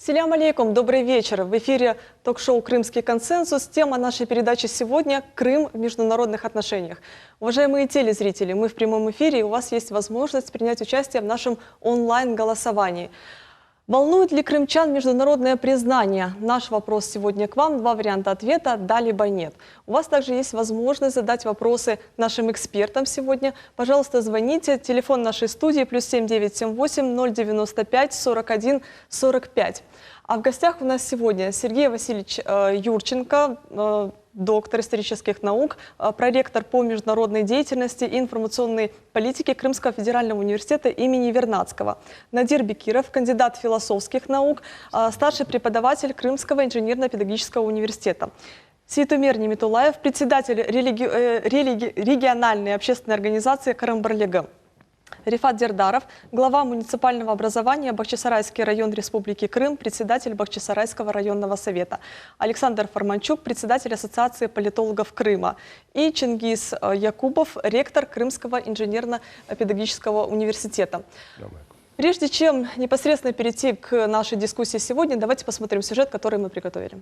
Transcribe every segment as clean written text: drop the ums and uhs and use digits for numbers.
Селям алейкум, добрый вечер. В эфире ток-шоу «Крымский консенсус». Тема нашей передачи сегодня – Крым в международных отношениях. Уважаемые телезрители, мы в прямом эфире, и у вас есть возможность принять участие в нашем онлайн-голосовании. Волнует ли крымчан международное признание? Наш вопрос сегодня к вам. Два варианта ответа – да либо нет. У вас также есть возможность задать вопросы нашим экспертам сегодня. Пожалуйста, звоните. Телефон нашей студии +7 978 095 41 45. А в гостях у нас сегодня Сергей Васильевич Юрченко, доктор исторических наук, проректор по международной деятельности и информационной политике Крымского федерального университета имени Вернадского. Надир Бекиров, кандидат философских наук, старший преподаватель Крымского инженерно-педагогического университета. Сеитумер Немитулаев, председатель региональной общественной организации Карамбарлига. Рифат Дердаров, глава муниципального образования Бахчисарайский район Республики Крым, председатель Бахчисарайского районного совета. Александр Форманчук, председатель Ассоциации политологов Крыма. И Чингиз Якубов, ректор Крымского инженерно-педагогического университета. Прежде чем непосредственно перейти к нашей дискуссии сегодня, давайте посмотрим сюжет, который мы приготовили.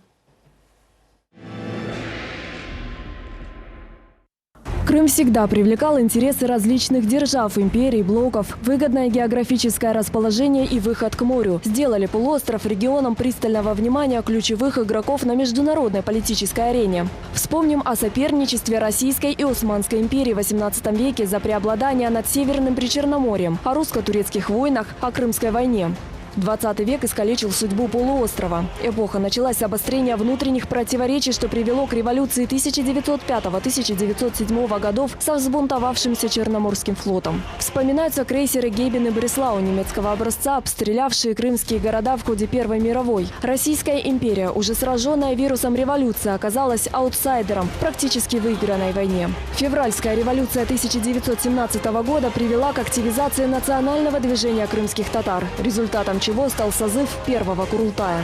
Крым всегда привлекал интересы различных держав, империй, блоков. Выгодное географическое расположение и выход к морю сделали полуостров регионом пристального внимания ключевых игроков на международной политической арене. Вспомним о соперничестве Российской и Османской империи в XVIII веке за преобладание над Северным Причерноморьем, о русско-турецких войнах, о Крымской войне. 20 век искалечил судьбу полуострова. Эпоха началась с обострения внутренних противоречий, что привело к революции 1905-1907 годов со взбунтовавшимся Черноморским флотом. Вспоминаются крейсеры Гейбен и Бреслау немецкого образца, обстрелявшие крымские города в ходе Первой мировой. Российская империя, уже сраженная вирусом революции, оказалась аутсайдером в практически выигранной войне. Февральская революция 1917 года привела к активизации национального движения крымских татар. Результатом чего стал созыв первого Курултая.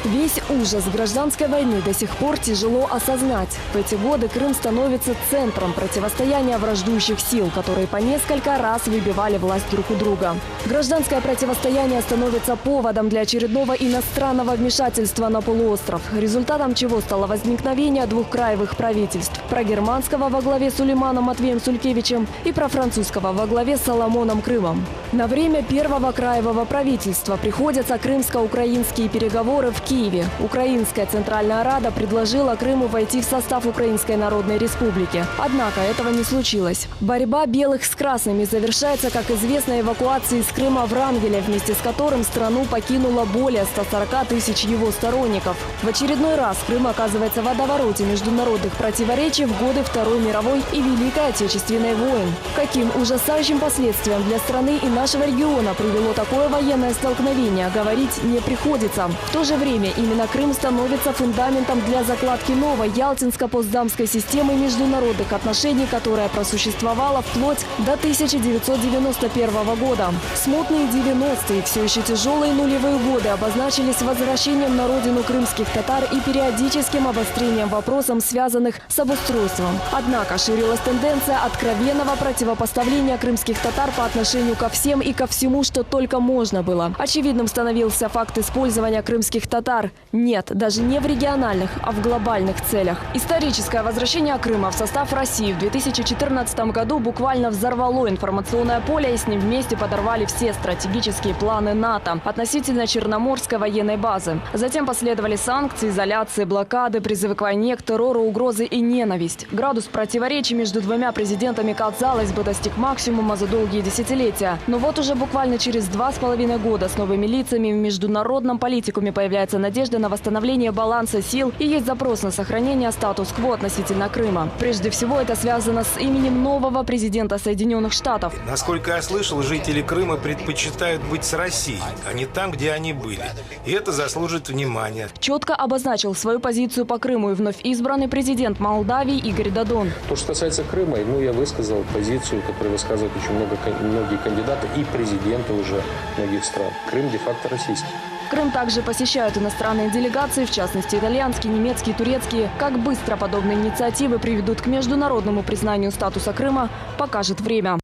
Весь ужас гражданской войны до сих пор тяжело осознать. В эти годы Крым становится центром противостояния враждующих сил, которые по несколько раз выбивали власть друг у друга. Гражданское противостояние становится поводом для очередного иностранного вмешательства на полуостров, результатом чего стало возникновение двух краевых правительств – прогерманского во главе с Сулейманом Матвеем Сулькевичем и профранцузского во главе с Соломоном Крымом. На время первого краевого правительства приходятся крымско-украинские переговоры в Киеве. Украинская Центральная Рада предложила Крыму войти в состав Украинской Народной Республики. Однако этого не случилось. Борьба белых с красными завершается, как известно, эвакуацией из Крыма Врангеля, вместе с которым страну покинуло более 140 тысяч его сторонников. В очередной раз Крым оказывается в водовороте международных противоречий в годы Второй мировой и Великой Отечественной войн. Каким ужасающим последствиям для страны и нашего региона привело такое военное столкновение, говорить не приходится. В то же время именно Крым становится фундаментом для закладки новой Ялтинско-Потсдамской системы международных отношений, которая просуществовала вплоть до 1991 года. Смутные 90-е, все еще тяжелые нулевые годы обозначились возвращением на родину крымских татар и периодическим обострением вопросов, связанных с обустройством. Однако ширилась тенденция откровенного противопоставления крымских татар по отношению ко всем и ко всему, что только можно было. Очевидным становился факт использования крымских татар. Нет, даже не в региональных, а в глобальных целях. Историческое возвращение Крыма в состав России в 2014 году буквально взорвало информационное поле, и с ним вместе подорвали все стратегические планы НАТО относительно Черноморской военной базы. Затем последовали санкции, изоляции, блокады, призывы к войне, к террору, угрозы и ненависть. Градус противоречий между двумя президентами, казалось бы, достиг максимума за долгие десятилетия. Но вот уже буквально через 2,5 года с новыми лицами в международном политикуме появляется надежда на восстановление баланса сил и есть запрос на сохранение статус-кво относительно Крыма. Прежде всего, это связано с именем нового президента Соединенных Штатов. Насколько я слышал, жители Крыма предпочитают быть с Россией, а не там, где они были. И это заслужит внимания. Четко обозначил свою позицию по Крыму и вновь избранный президент Молдавии Игорь Додон. То, что касается Крыма, я высказал позицию, которую высказывают очень многие кандидаты и президенты уже многих стран. Крым де-факто российский. Крым также посещают иностранные делегации, в частности итальянские, немецкие, турецкие. Как быстро подобные инициативы приведут к международному признанию статуса Крыма, покажет время.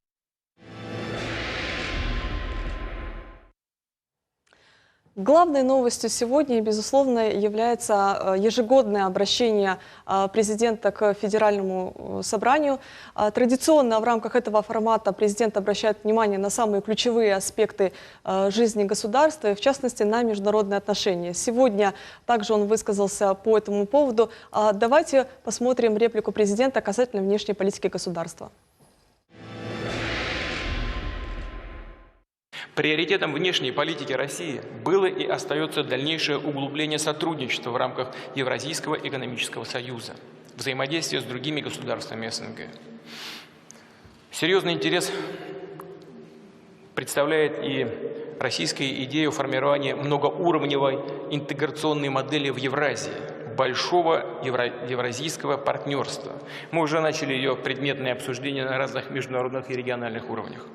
Главной новостью сегодня, безусловно, является ежегодное обращение президента к Федеральному собранию. Традиционно в рамках этого формата президент обращает внимание на самые ключевые аспекты жизни государства, и в частности на международные отношения. Сегодня также он высказался по этому поводу. Давайте посмотрим реплику президента касательно внешней политики государства. Приоритетом внешней политики России было и остается дальнейшее углубление сотрудничества в рамках Евразийского экономического союза, взаимодействие с другими государствами СНГ. Серьезный интерес представляет и российская идея формирования многоуровневой интеграционной модели в Евразии, большого евразийского партнерства. Мы уже начали ее предметное обсуждение на разных международных и региональных уровнях.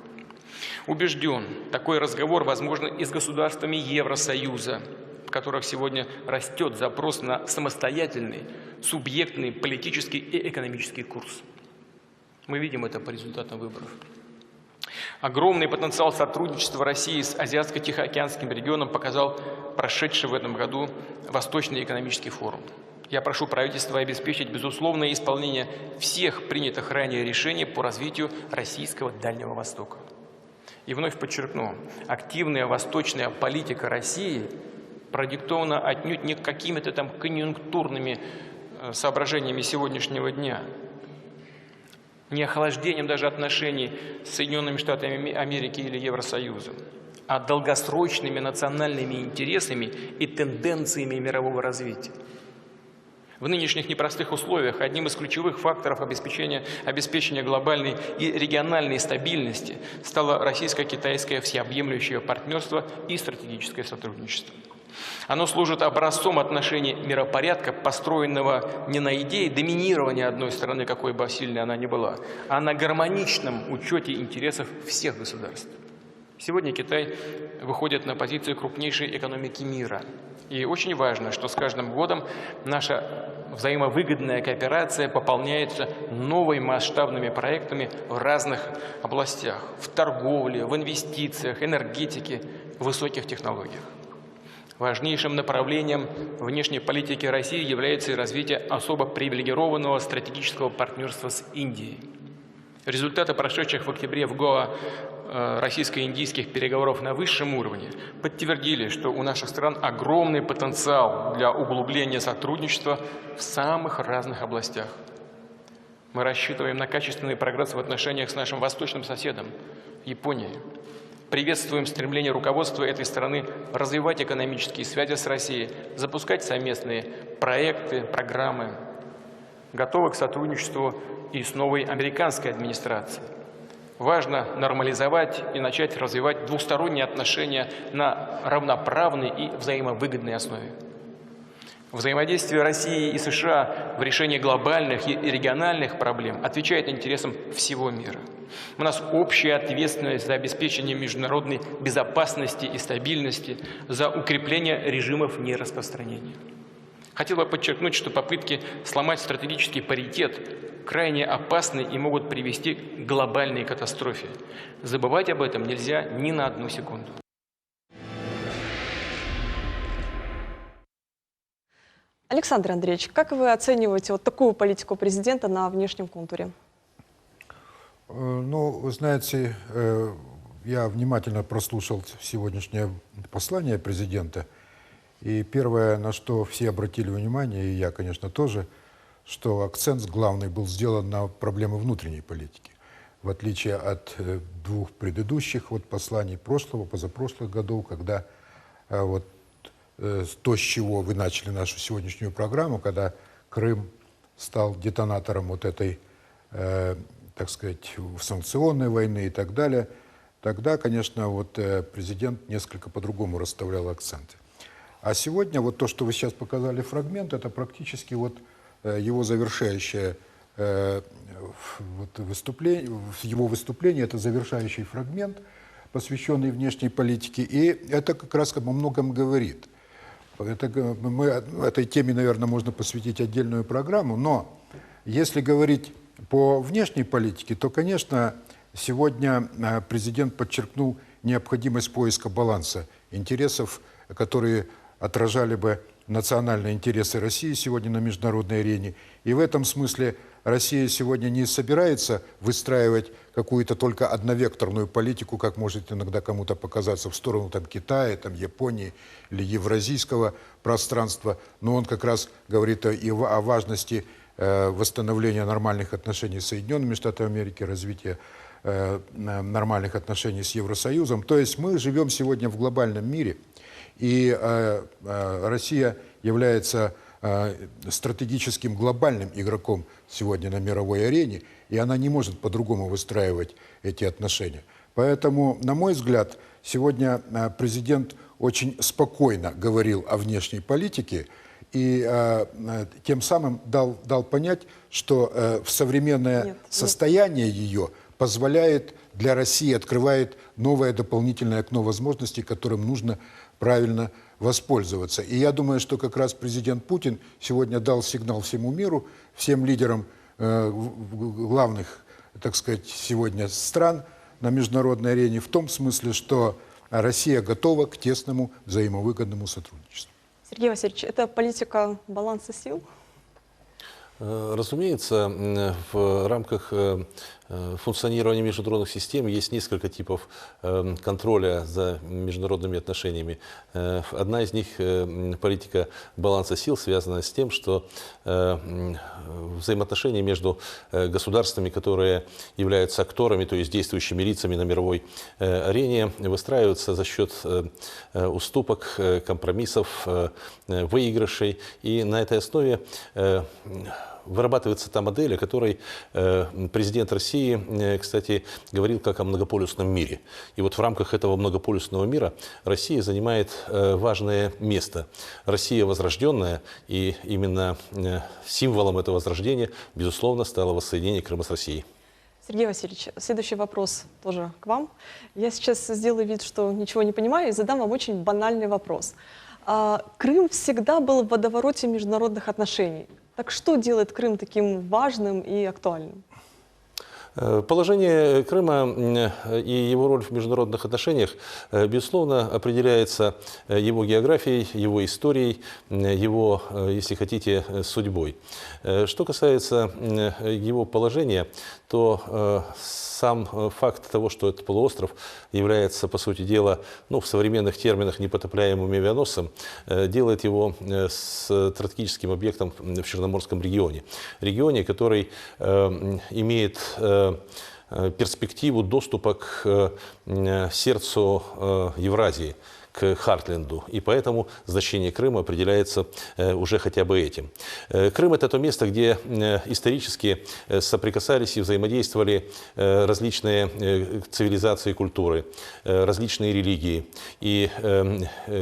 Убежден, такой разговор возможен и с государствами Евросоюза, в которых сегодня растет запрос на самостоятельный, субъектный политический и экономический курс. Мы видим это по результатам выборов. Огромный потенциал сотрудничества России с Азиатско-Тихоокеанским регионом показал прошедший в этом году Восточный экономический форум. Я прошу правительство обеспечить безусловное исполнение всех принятых ранее решений по развитию российского Дальнего Востока. И вновь подчеркну, активная восточная политика России продиктована отнюдь не какими-то там конъюнктурными соображениями сегодняшнего дня, не охлаждением даже отношений с Соединенными Штатами Америки или Евросоюзом, а долгосрочными национальными интересами и тенденциями мирового развития. В нынешних непростых условиях одним из ключевых факторов обеспечения глобальной и региональной стабильности стало российско-китайское всеобъемлющее партнерство и стратегическое сотрудничество. Оно служит образцом отношений миропорядка, построенного не на идее доминирования одной страны, какой бы сильной она ни была, а на гармоничном учете интересов всех государств. Сегодня Китай выходит на позицию крупнейшей экономики мира. И очень важно, что с каждым годом наша взаимовыгодная кооперация пополняется новыми масштабными проектами в разных областях: в торговле, в инвестициях, энергетике, высоких технологиях. Важнейшим направлением внешней политики России является и развитие особо привилегированного стратегического партнерства с Индией. Результаты прошедших в октябре в Гоа российско-индийских переговоров на высшем уровне подтвердили, что у наших стран огромный потенциал для углубления сотрудничества в самых разных областях. Мы рассчитываем на качественный прогресс в отношениях с нашим восточным соседом – Японией. Приветствуем стремление руководства этой страны развивать экономические связи с Россией, запускать совместные проекты, программы. Готовы к сотрудничеству и с новой американской администрацией. Важно нормализовать и начать развивать двусторонние отношения на равноправной и взаимовыгодной основе. Взаимодействие России и США в решении глобальных и региональных проблем отвечает интересам всего мира. У нас общая ответственность за обеспечение международной безопасности и стабильности, за укрепление режимов нераспространения. Хотел бы подчеркнуть, что попытки сломать стратегический паритет крайне опасны и могут привести к глобальной катастрофе. Забывать об этом нельзя ни на одну секунду. Александр Андреевич, как вы оцениваете вот такую политику президента на внешнем контуре? Ну, вы знаете, я внимательно прослушал сегодняшнее послание президента. И первое, на что все обратили внимание, и я, конечно, тоже, что акцент главный был сделан на проблемы внутренней политики. В отличие от двух предыдущих посланий прошлого, позапрошлых годов, когда то, с чего вы начали нашу сегодняшнюю программу, когда Крым стал детонатором этой, так сказать, санкционной войны и так далее, тогда, конечно, президент несколько по-другому расставлял акценты. А сегодня то, что вы сейчас показали фрагмент, это практически его завершающее выступление, это завершающий фрагмент, посвященный внешней политике, и это как раз о многом говорит. Этой теме, наверное, можно посвятить отдельную программу, но если говорить по внешней политике, то, конечно, сегодня президент подчеркнул необходимость поиска баланса интересов которые отражали бы национальные интересы России сегодня на международной арене. И в этом смысле Россия сегодня не собирается выстраивать какую-то только одновекторную политику, как может иногда кому-то показаться, в сторону там, Китая, там, Японии или евразийского пространства. Но он как раз говорит и о важности восстановления нормальных отношений с Соединенными Штатами Америки, развития нормальных отношений с Евросоюзом. То есть мы живем сегодня в глобальном мире, и Россия является стратегическим глобальным игроком сегодня на мировой арене, и она не может по-другому выстраивать эти отношения. Поэтому, на мой взгляд, сегодня президент очень спокойно говорил о внешней политике и тем самым дал понять, что современное состояние ее позволяет для России, открывает новое дополнительное окно возможностей, которым нужно правильно воспользоваться. И я думаю, что как раз президент Путин сегодня дал сигнал всему миру, всем лидерам главных, так сказать, сегодня стран на международной арене, в том смысле, что Россия готова к тесному взаимовыгодному сотрудничеству. Сергей Васильевич, это политика баланса сил? Разумеется, в рамках функционирования международных систем есть несколько типов контроля за международными отношениями. Одна из них – политика баланса сил, связанная с тем, что взаимоотношения между государствами, которые являются акторами, то есть действующими лицами на мировой арене, выстраиваются за счет уступок, компромиссов, выигрышей. И на этой основе вырабатывается та модель, о которой президент России, кстати, говорил как о многополюсном мире. И вот в рамках этого многополюсного мира Россия занимает важное место. Россия возрожденная, и именно символом этого возрождения, безусловно, стало воссоединение Крыма с Россией. Сергей Васильевич, следующий вопрос тоже к вам. Я сейчас сделаю вид, что ничего не понимаю, и задам вам очень банальный вопрос. Крым всегда был в водовороте международных отношений. Так что делает Крым таким важным и актуальным? Положение Крыма и его роль в международных отношениях, безусловно, определяется его географией, его историей, его, если хотите, судьбой. Что касается его положения, то сам факт того, что этот полуостров является, по сути дела, в современных терминах непотопляемым авианосцем, делает его стратегическим объектом в Черноморском регионе. Регионе, который имеет перспективу доступа к сердцу Евразии, к Хартленду. И поэтому значение Крыма определяется уже хотя бы этим. Крым – это то место, где исторически соприкасались и взаимодействовали различные цивилизации и культуры, различные религии, и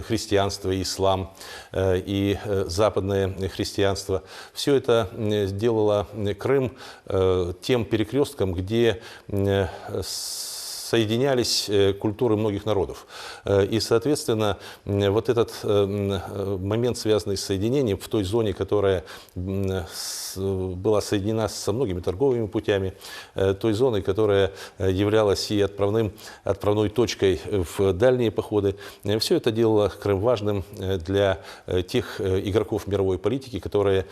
христианство, и ислам, и западное христианство. Все это делало Крым тем перекрестком, где соединялись культуры многих народов. И, соответственно, вот этот момент, связанный с соединением в той зоне, которая была соединена со многими торговыми путями, той зоной, которая являлась и отправной точкой в дальние походы, все это делало Крым важным для тех игроков мировой политики, которые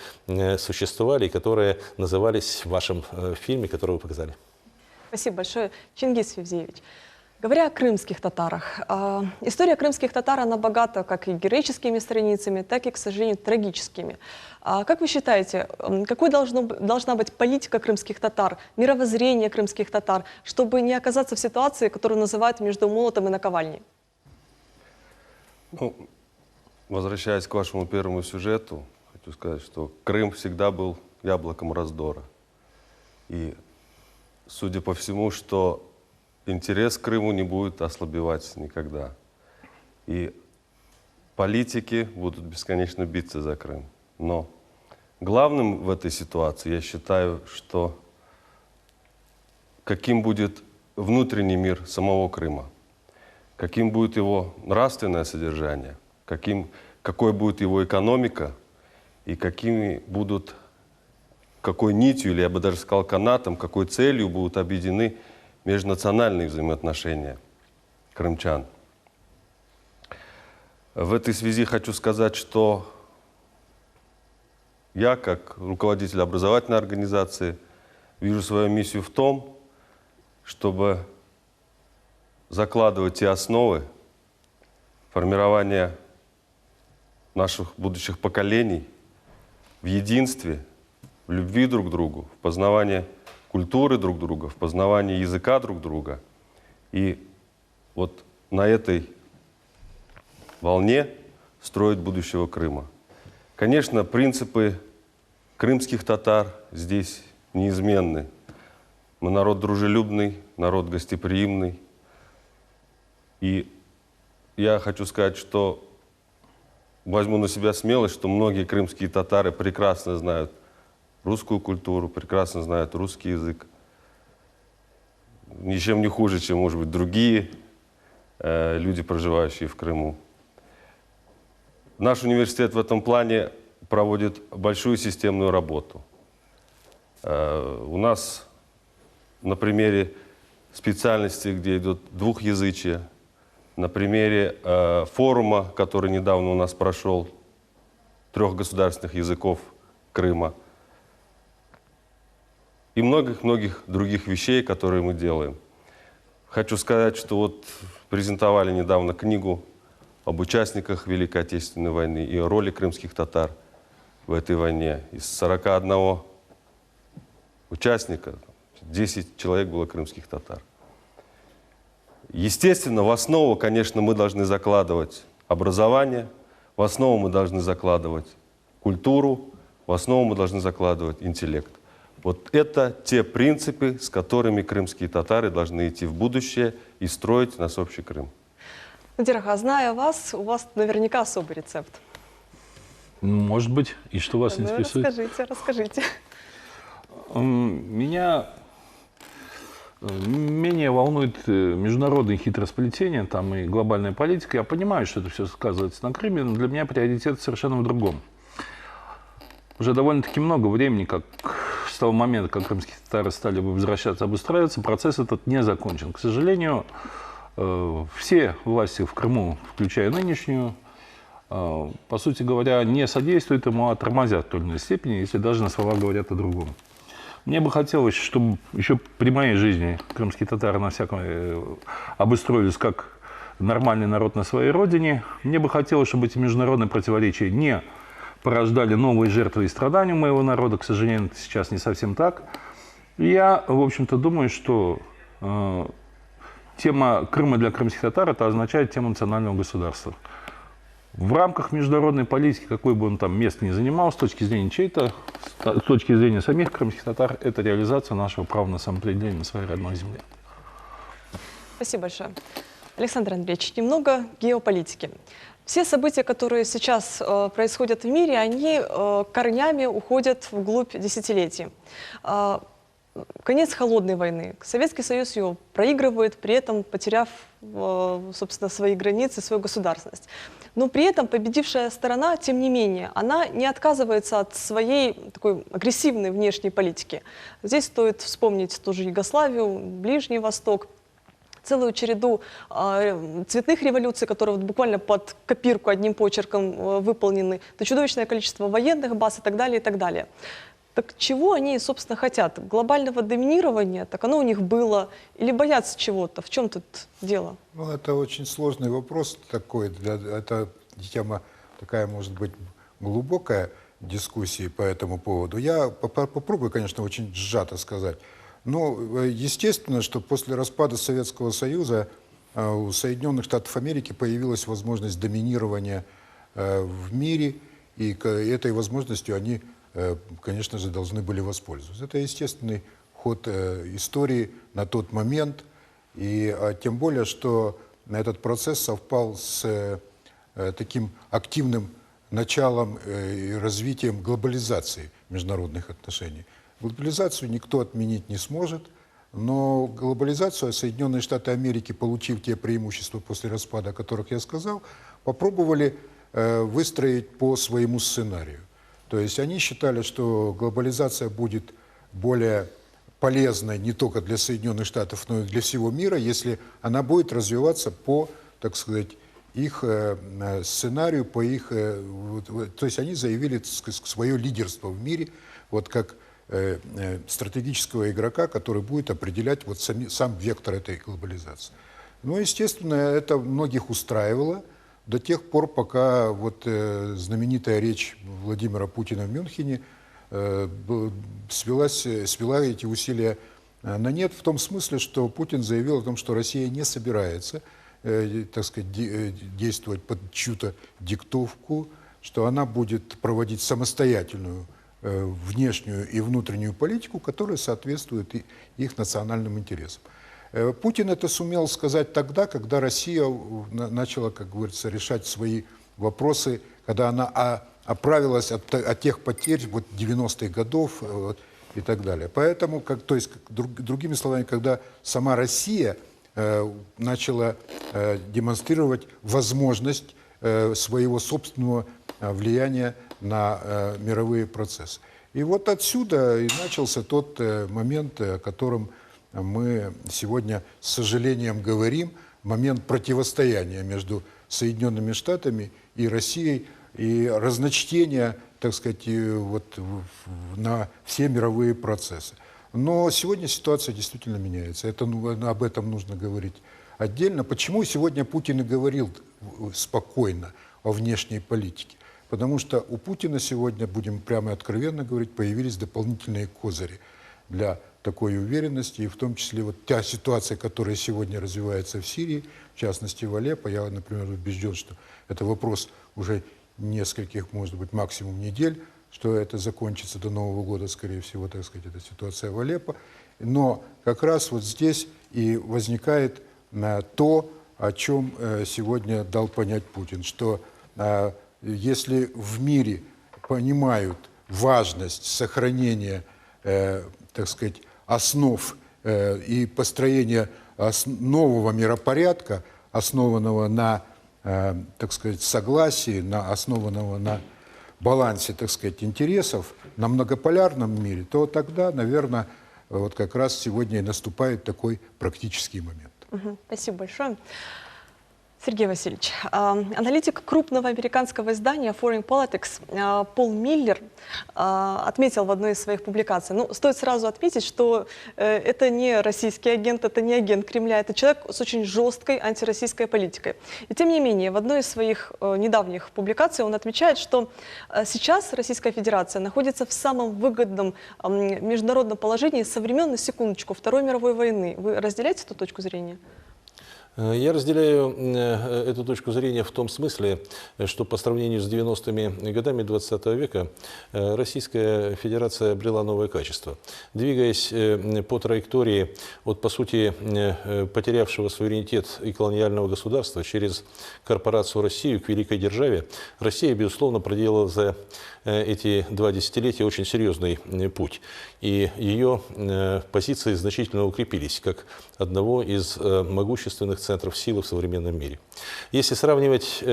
существовали и которые назывались в вашем фильме, который вы показали. Спасибо большое. Чингис Февзиевич, говоря о крымских татарах, история крымских татар, она богата как и героическими страницами, так и, к сожалению, трагическими. Как вы считаете, какой должна быть политика крымских татар, мировоззрение крымских татар, чтобы не оказаться в ситуации, которую называют между молотом и наковальней? Возвращаясь к вашему первому сюжету, хочу сказать, что Крым всегда был яблоком раздора. И судя по всему, что интерес к Крыму не будет ослабевать никогда. И политики будут бесконечно биться за Крым. Но главным в этой ситуации, я считаю, что каким будет внутренний мир самого Крыма, каким будет его нравственное содержание, какой будет его экономика и какой нитью, или я бы даже сказал канатом, какой целью будут объединены межнациональные взаимоотношения крымчан. В этой связи хочу сказать, что я, как руководитель образовательной организации, вижу свою миссию в том, чтобы закладывать те основы формирования наших будущих поколений в единстве, в любви друг к другу, в познавании культуры друг друга, в познавании языка друг друга. И вот на этой волне строить будущего Крыма. Конечно, принципы крымских татар здесь неизменны. Мы народ дружелюбный, народ гостеприимный. И я хочу сказать, что возьму на себя смелость, что многие крымские татары прекрасно знают русскую культуру, прекрасно знают русский язык. Ничем не хуже, чем, может быть, другие люди, проживающие в Крыму. Наш университет в этом плане проводит большую системную работу. У нас на примере специальности, где идут двухязычие, на примере форума, который недавно у нас прошел, 3 государственных языков Крыма, и многих-многих других вещей, которые мы делаем. Хочу сказать, что вот презентовали недавно книгу об участниках Великой Отечественной войны и о роли крымских татар в этой войне. Из 41 участника 10 человек было крымских татар. Естественно, в основу, конечно, мы должны закладывать образование, в основу мы должны закладывать культуру, в основу мы должны закладывать интеллект. Вот это те принципы, с которыми крымские татары должны идти в будущее и строить наш общий Крым. Надира, зная вас, у вас наверняка особый рецепт. Может быть. И что вас Ну, интересует? расскажите. Меня менее волнует международное хитросплетение, там и глобальная политика. Я понимаю, что это все сказывается на Крыме, но для меня приоритет совершенно в другом. Уже довольно-таки много времени, как с того момента, как крымские татары стали бы возвращаться, обустраиваться, процесс этот не закончен. К сожалению, все власти в Крыму, включая нынешнюю, по сути говоря, не содействуют ему, а тормозят в той или иной степени, если даже на слова говорят о другом. Мне бы хотелось, чтобы еще при моей жизни крымские татары на всяком обустроились как нормальный народ на своей родине. Мне бы хотелось, чтобы эти международные противоречия не порождали новые жертвы и страдания моего народа. К сожалению, это сейчас не совсем так. И я, в общем-то, думаю, что тема Крыма для крымских татар – это означает тему национального государства. В рамках международной политики, какой бы он там мест ни занимал, с точки зрения чьей-то, с точки зрения самих крымских татар, это реализация нашего права на самоопределение на своей родной земле. Спасибо большое. Александр Андреевич, немного геополитики. Все события, которые сейчас происходят в мире, они корнями уходят вглубь десятилетий. Конец холодной войны. Советский Союз ее проигрывает, при этом потеряв, собственно, свои границы, свою государственность. Но при этом победившая сторона, тем не менее, она не отказывается от своей такой агрессивной внешней политики. Здесь стоит вспомнить ту же Югославию, Ближний Восток, целую череду цветных революций, которые вот буквально под копирку одним почерком выполнены, это чудовищное количество военных баз и так далее, и так далее. Так чего они, собственно, хотят? Глобального доминирования? Так оно у них было? Или боятся чего-то? В чем тут дело? Ну, это очень сложный вопрос такой. Это тема такая, может быть, глубокая дискуссии по этому поводу. Я попробую, конечно, очень сжато сказать. Но естественно, что после распада Советского Союза у Соединенных Штатов Америки появилась возможность доминирования в мире, и этой возможностью они, конечно же, должны были воспользоваться. Это естественный ход истории на тот момент, и тем более, что этот процесс совпал с таким активным началом и развитием глобализации международных отношений. Глобализацию никто отменить не сможет, но глобализацию Соединенные Штаты Америки, получив те преимущества после распада, о которых я сказал, попробовали выстроить по своему сценарию. То есть они считали, что глобализация будет более полезной не только для Соединенных Штатов, но и для всего мира, если она будет развиваться по, так сказать, их сценарию, по их, то есть они заявили свое лидерство в мире, вот как стратегического игрока, который будет определять вот сам вектор этой глобализации. Ну, естественно, это многих устраивало до тех пор, пока вот знаменитая речь Владимира Путина в Мюнхене свела эти усилия на нет, в том смысле, что Путин заявил о том, что Россия не собирается, так сказать, действовать под чью-то диктовку, что она будет проводить самостоятельную внешнюю и внутреннюю политику, которая соответствует их национальным интересам. Путин это сумел сказать тогда, когда Россия начала, как говорится, решать свои вопросы, когда она оправилась от тех потерь вот 90-х годов вот, и так далее. Поэтому, то есть, другими словами, когда сама Россия начала демонстрировать возможность своего собственного влияния на мировые процессы. И вот отсюда и начался тот момент, о котором мы сегодня с сожалением говорим, момент противостояния между Соединенными Штатами и Россией, и разночтения, так сказать, вот, на все мировые процессы. Но сегодня ситуация действительно меняется. Об этом нужно говорить отдельно. Почему сегодня Путин и говорил спокойно о внешней политике? Потому что у Путина сегодня, будем прямо и откровенно говорить, появились дополнительные козыри для такой уверенности, и в том числе вот та ситуация, которая сегодня развивается в Сирии, в частности в Алеппо. Я, например, убежден, что это вопрос уже нескольких, может быть, максимум недель, что это закончится до Нового года, скорее всего, так сказать, эта ситуация в Алеппо. Но как раз вот здесь и возникает то, о чем сегодня дал понять Путин, что если в мире понимают важность сохранения, так сказать, основ и построения нового миропорядка, основанного на, так сказать, согласии, основанного на балансе, так сказать, интересов, на многополярном мире, то тогда, наверное, вот как раз сегодня и наступает такой практический момент. Спасибо большое. Сергей Васильевич, аналитик крупного американского издания Foreign Politics Пол Миллер отметил в одной из своих публикаций, ну, стоит сразу отметить, что это не российский агент, это не агент Кремля, это человек с очень жесткой антироссийской политикой. И тем не менее, в одной из своих недавних публикаций он отмечает, что сейчас Российская Федерация находится в самом выгодном международном положении со времен, на секундочку, Второй мировой войны. Вы разделяете эту точку зрения? Я разделяю эту точку зрения в том смысле, что по сравнению с 90-ми годами 20 века Российская Федерация обрела новое качество. Двигаясь по траектории от, по сути, потерявшего суверенитет и колониального государства через корпорацию Россию к великой державе, Россия, безусловно, проделала за эти 2 десятилетия очень серьезный путь. И ее позиции значительно укрепились, как одного из могущественных центров силы в современном мире. Если сравнивать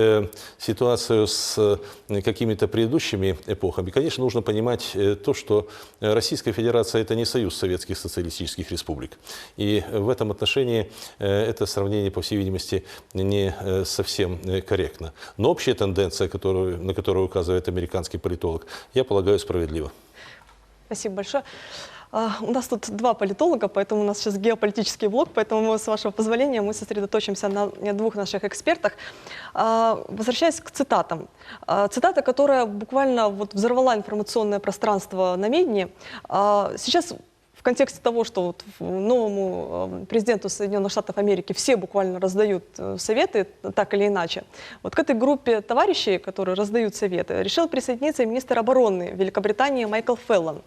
ситуацию с какими-то предыдущими эпохами, конечно, нужно понимать то, что Российская Федерация – это не союз советских социалистических республик. И в этом отношении это сравнение, по всей видимости, не совсем корректно. Но общая тенденция, на которую указывает американский политолог, я полагаю, справедлива. Спасибо большое. У нас тут 2 политолога, поэтому у нас сейчас геополитический блок, поэтому, с вашего позволения, мы сосредоточимся на 2 наших экспертах. Возвращаясь к цитатам. Цитата, которая буквально вот взорвала информационное пространство на медне. Сейчас в контексте того, что вот новому президенту Соединенных Штатов Америки все буквально раздают советы, так или иначе, вот к этой группе товарищей, которые раздают советы, решил присоединиться и министр обороны Великобритании Майкл Феллон.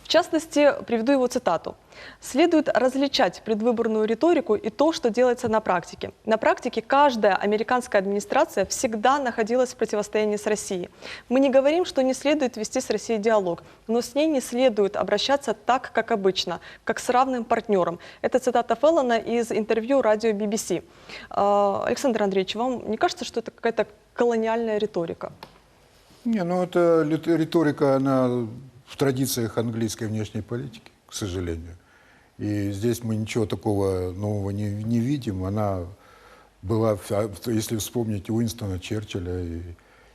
В частности, приведу его цитату. «Следует различать предвыборную риторику и то, что делается на практике. На практике каждая американская администрация всегда находилась в противостоянии с Россией. Мы не говорим, что не следует вести с Россией диалог, но с ней не следует обращаться так, как обычно, как с равным партнером». Это цитата Феллона из интервью радио BBC. Александр Андреевич, вам не кажется, что это какая-то колониальная риторика? Не, ну это риторика, она в традициях английской внешней политики, к сожалению. И здесь мы ничего такого нового не видим. Она была, если вспомнить Уинстона Черчилля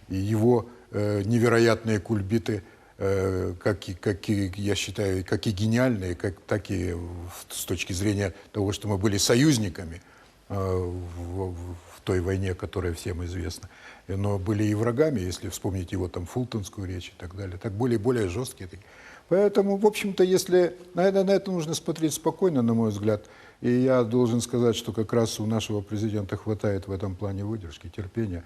и его невероятные кульбиты, я считаю, как и гениальные, так и с точки зрения того, что мы были союзниками в той войне, которая всем известна. Но были и врагами, если вспомнить его там фултонскую речь и так далее. Так более жесткие. Поэтому, в общем-то, если на это нужно смотреть спокойно, на мой взгляд. И я должен сказать, что как раз у нашего президента хватает в этом плане выдержки, терпения,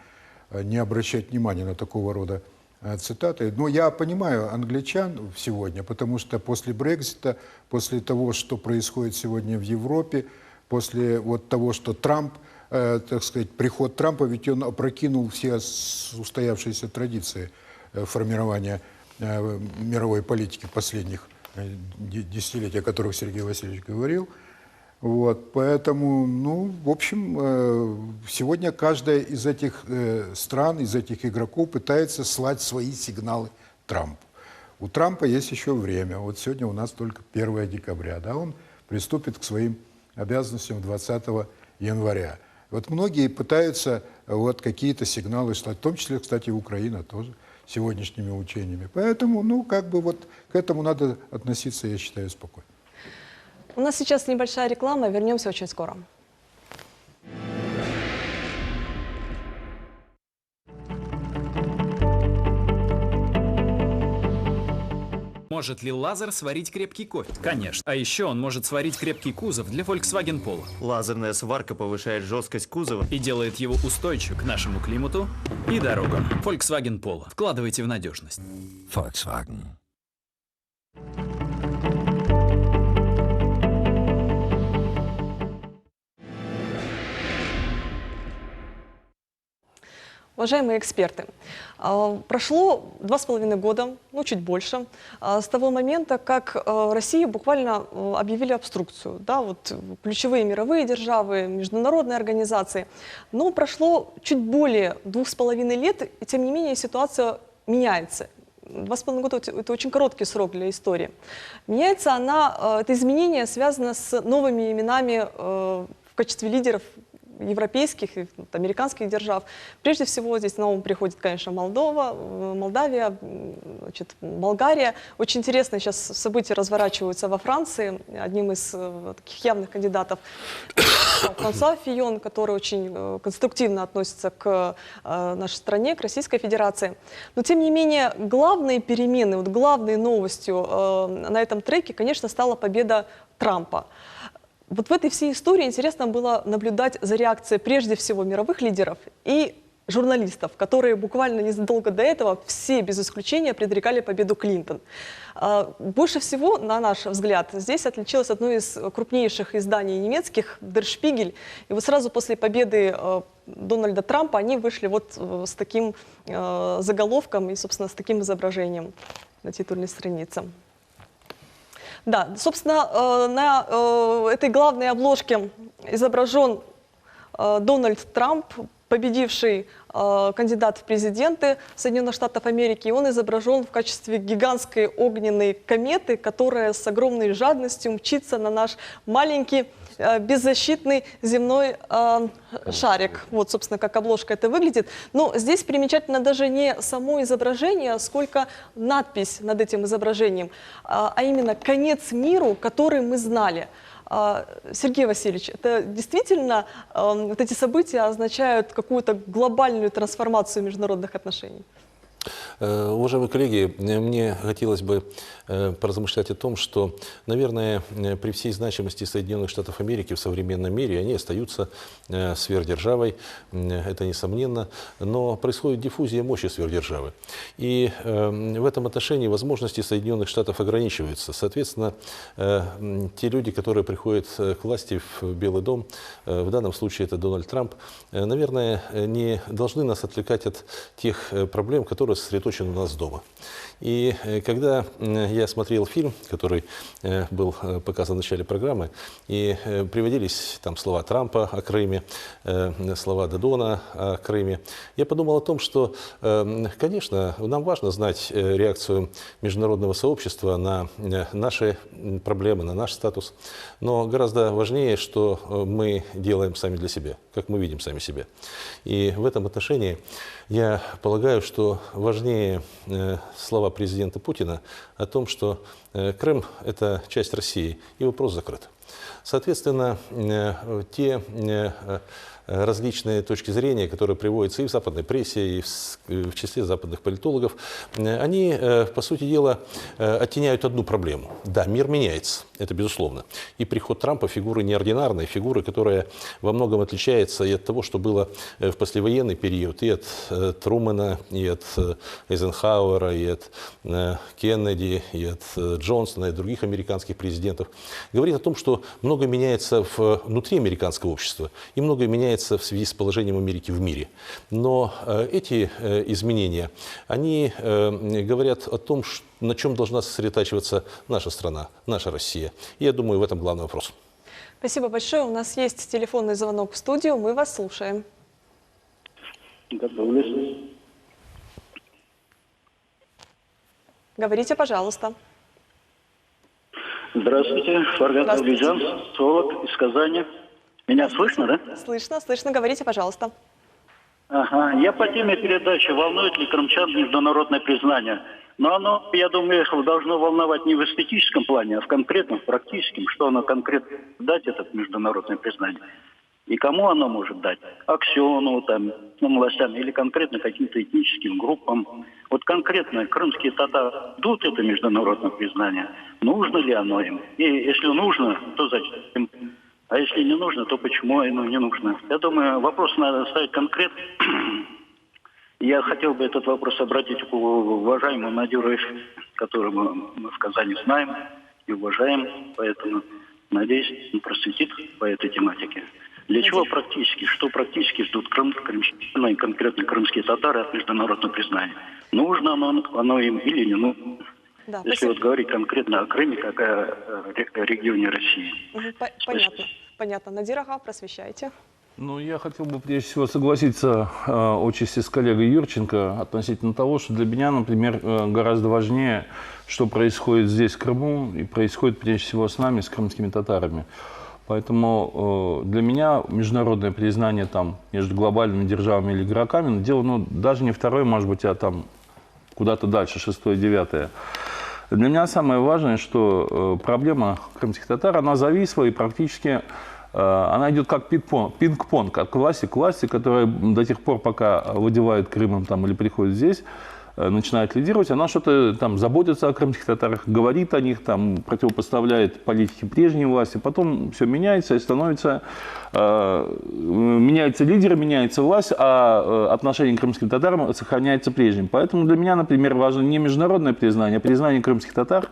не обращать внимания на такого рода цитаты. Но я понимаю англичан сегодня, потому что после Брексита, после того, что происходит сегодня в Европе, после вот того, что Трамп, так сказать, приход Трампа, ведь он опрокинул все устоявшиеся традиции формирования мировой политики последних десятилетий, о которых Сергей Васильевич говорил. Вот, поэтому, ну, в общем, сегодня каждая из этих стран, из этих игроков пытается слать свои сигналы Трампу. У Трампа есть еще время. Вот сегодня у нас только 1 декабря, да, он приступит к своим обязанностям 20 января. Вот многие пытаются вот какие-то сигналы слать, в том числе, кстати, Украина тоже сегодняшними учениями. Поэтому, ну, как бы вот к этому надо относиться, я считаю, спокойно. У нас сейчас небольшая реклама, вернемся очень скоро. Может ли лазер сварить крепкий кофе? Конечно. А еще он может сварить крепкий кузов для Volkswagen Polo. Лазерная сварка повышает жесткость кузова И делает его устойчивым к нашему климату и дорогам. Volkswagen Polo. Вкладывайте в надежность. Volkswagen. Уважаемые эксперты, прошло 2,5 года, ну чуть больше, с того момента, как Россию буквально объявили обструкцию. Да, вот ключевые мировые державы, международные организации. Но прошло чуть более 2,5 лет, и тем не менее ситуация меняется. 2,5 года – это очень короткий срок для истории. Меняется она, это изменение связано с новыми именами в качестве лидеров европейских и американских держав. Прежде всего здесь на ум приходит, конечно, Молдавия, значит, Болгария. Очень интересно сейчас события разворачиваются во Франции. Одним из таких явных кандидатов Франсуа Фийон, который очень конструктивно относится к нашей стране, к Российской Федерации. Но тем не менее главные перемены, вот главной новостью на этом треке, конечно, стала победа Трампа. Вот в этой всей истории интересно было наблюдать за реакцией прежде всего мировых лидеров и журналистов, которые буквально незадолго до этого все без исключения предрекали победу Клинтон. Больше всего, на наш взгляд, здесь отличилось одно из крупнейших изданий немецких, Der Spiegel. И вот сразу после победы Дональда Трампа они вышли вот с таким заголовком и, собственно, с таким изображением на титульной странице. Да, собственно, на этой главной обложке изображен Дональд Трамп, победивший кандидат в президенты Соединенных Штатов Америки. И он изображен в качестве гигантской огненной кометы, которая с огромной жадностью мчится на наш маленький беззащитный земной шарик. Вот, собственно, как обложка это выглядит. Но здесь примечательно даже не само изображение, сколько надпись над этим изображением, а именно «Конец миру, который мы знали». Сергей Васильевич, это действительно вот эти события означают какую-то глобальную трансформацию международных отношений? Уважаемые коллеги, мне хотелось бы поразмышлять о том, что, наверное, при всей значимости Соединенных Штатов Америки в современном мире они остаются сверхдержавой, это несомненно, но происходит диффузия мощи сверхдержавы. И в этом отношении возможности Соединенных Штатов ограничиваются. Соответственно, те люди, которые приходят к власти в Белый дом, в данном случае это Дональд Трамп, наверное, не должны нас отвлекать от тех проблем, которые сосредоточены сосредоточен у нас дома. И когда я смотрел фильм, который был показан в начале программы, и приводились там слова Трампа о Крыме, слова Додона о Крыме, я подумал о том, что, конечно, нам важно знать реакцию международного сообщества на наши проблемы, на наш статус, но гораздо важнее, что мы делаем сами для себя, как мы видим сами себя. И в этом отношении я полагаю, что важнее слова президента Путина о том, что Крым – это часть России, и вопрос закрыт. Соответственно, те различные точки зрения, которые приводятся и в западной прессе, и в числе западных политологов, они, по сути дела, оттеняют одну проблему. Да, мир меняется, это безусловно. И приход Трампа – фигуры неординарной, фигуры, которая во многом отличается и от того, что было в послевоенный период, и от Трумэна, и от Эйзенхауэра, и от Кеннеди, и от Джонсона, и других американских президентов. Говорит о том, что многое меняется внутри американского общества, и многое меняется в связи с положением Америки в мире. Но эти изменения, они говорят о том, на чем должна сосредотачиваться наша страна, наша Россия. И я думаю, в этом главный вопрос. Спасибо большое. У нас есть телефонный звонок в студию. Мы вас слушаем. Готовлюсь. Говорите, пожалуйста. Здравствуйте, Фаргат Абиджан, социолог из Казани. Меня слышно, да? Слышно, слышно. Говорите, пожалуйста. Ага. Я по теме передачи «Волнует ли крымчан международное признание?». Но оно, я думаю, их должно волновать не в эстетическом плане, а в конкретном, в практическом. Что оно конкретно дать, это международное признание. И кому оно может дать? Аксенову, там, властям или конкретно каким-то этническим группам. Вот конкретно крымские татары ждут это международное признание. Нужно ли оно им? И если нужно, то зачем? А если не нужно, то почему оно не нужно? Я думаю, вопрос надо ставить конкретно. Я хотел бы этот вопрос обратить к уважаемому Надиру, которого мы в Казани знаем и уважаем. Поэтому, надеюсь, он просветит по этой тематике. Для чего практически, что практически ждут крымчане и конкретно крымские татары от международного признания? Нужно оно им или не нужно? Да, если вот говорить конкретно о Крыме, как о регионе России. Понятно. Понятно. Надир, ага, просвещайте. Ну, я хотел бы прежде всего согласиться отчасти с коллегой Юрченко относительно того, что для меня, например, гораздо важнее, что происходит здесь, в Крыму, и происходит прежде всего с нами, с крымскими татарами. Поэтому для меня международное признание там между глобальными державами или игроками, дело даже не второе, может быть, а там куда-то дальше, 6-е, 9-е. Для меня самое важное, что проблема крымских татар, она зависла и практически она идет как пинг-понг от власти к власти, которая до тех пор, пока владевает Крымом там, или приходит здесь, начинает лидировать, она что-то там заботится о крымских татарах, говорит о них, там, противопоставляет политике прежней власти, потом все меняется и становится, меняется лидер, меняется власть, а отношение к крымским татарам сохраняется прежним. Поэтому для меня, например, важно не международное признание, а признание крымских татар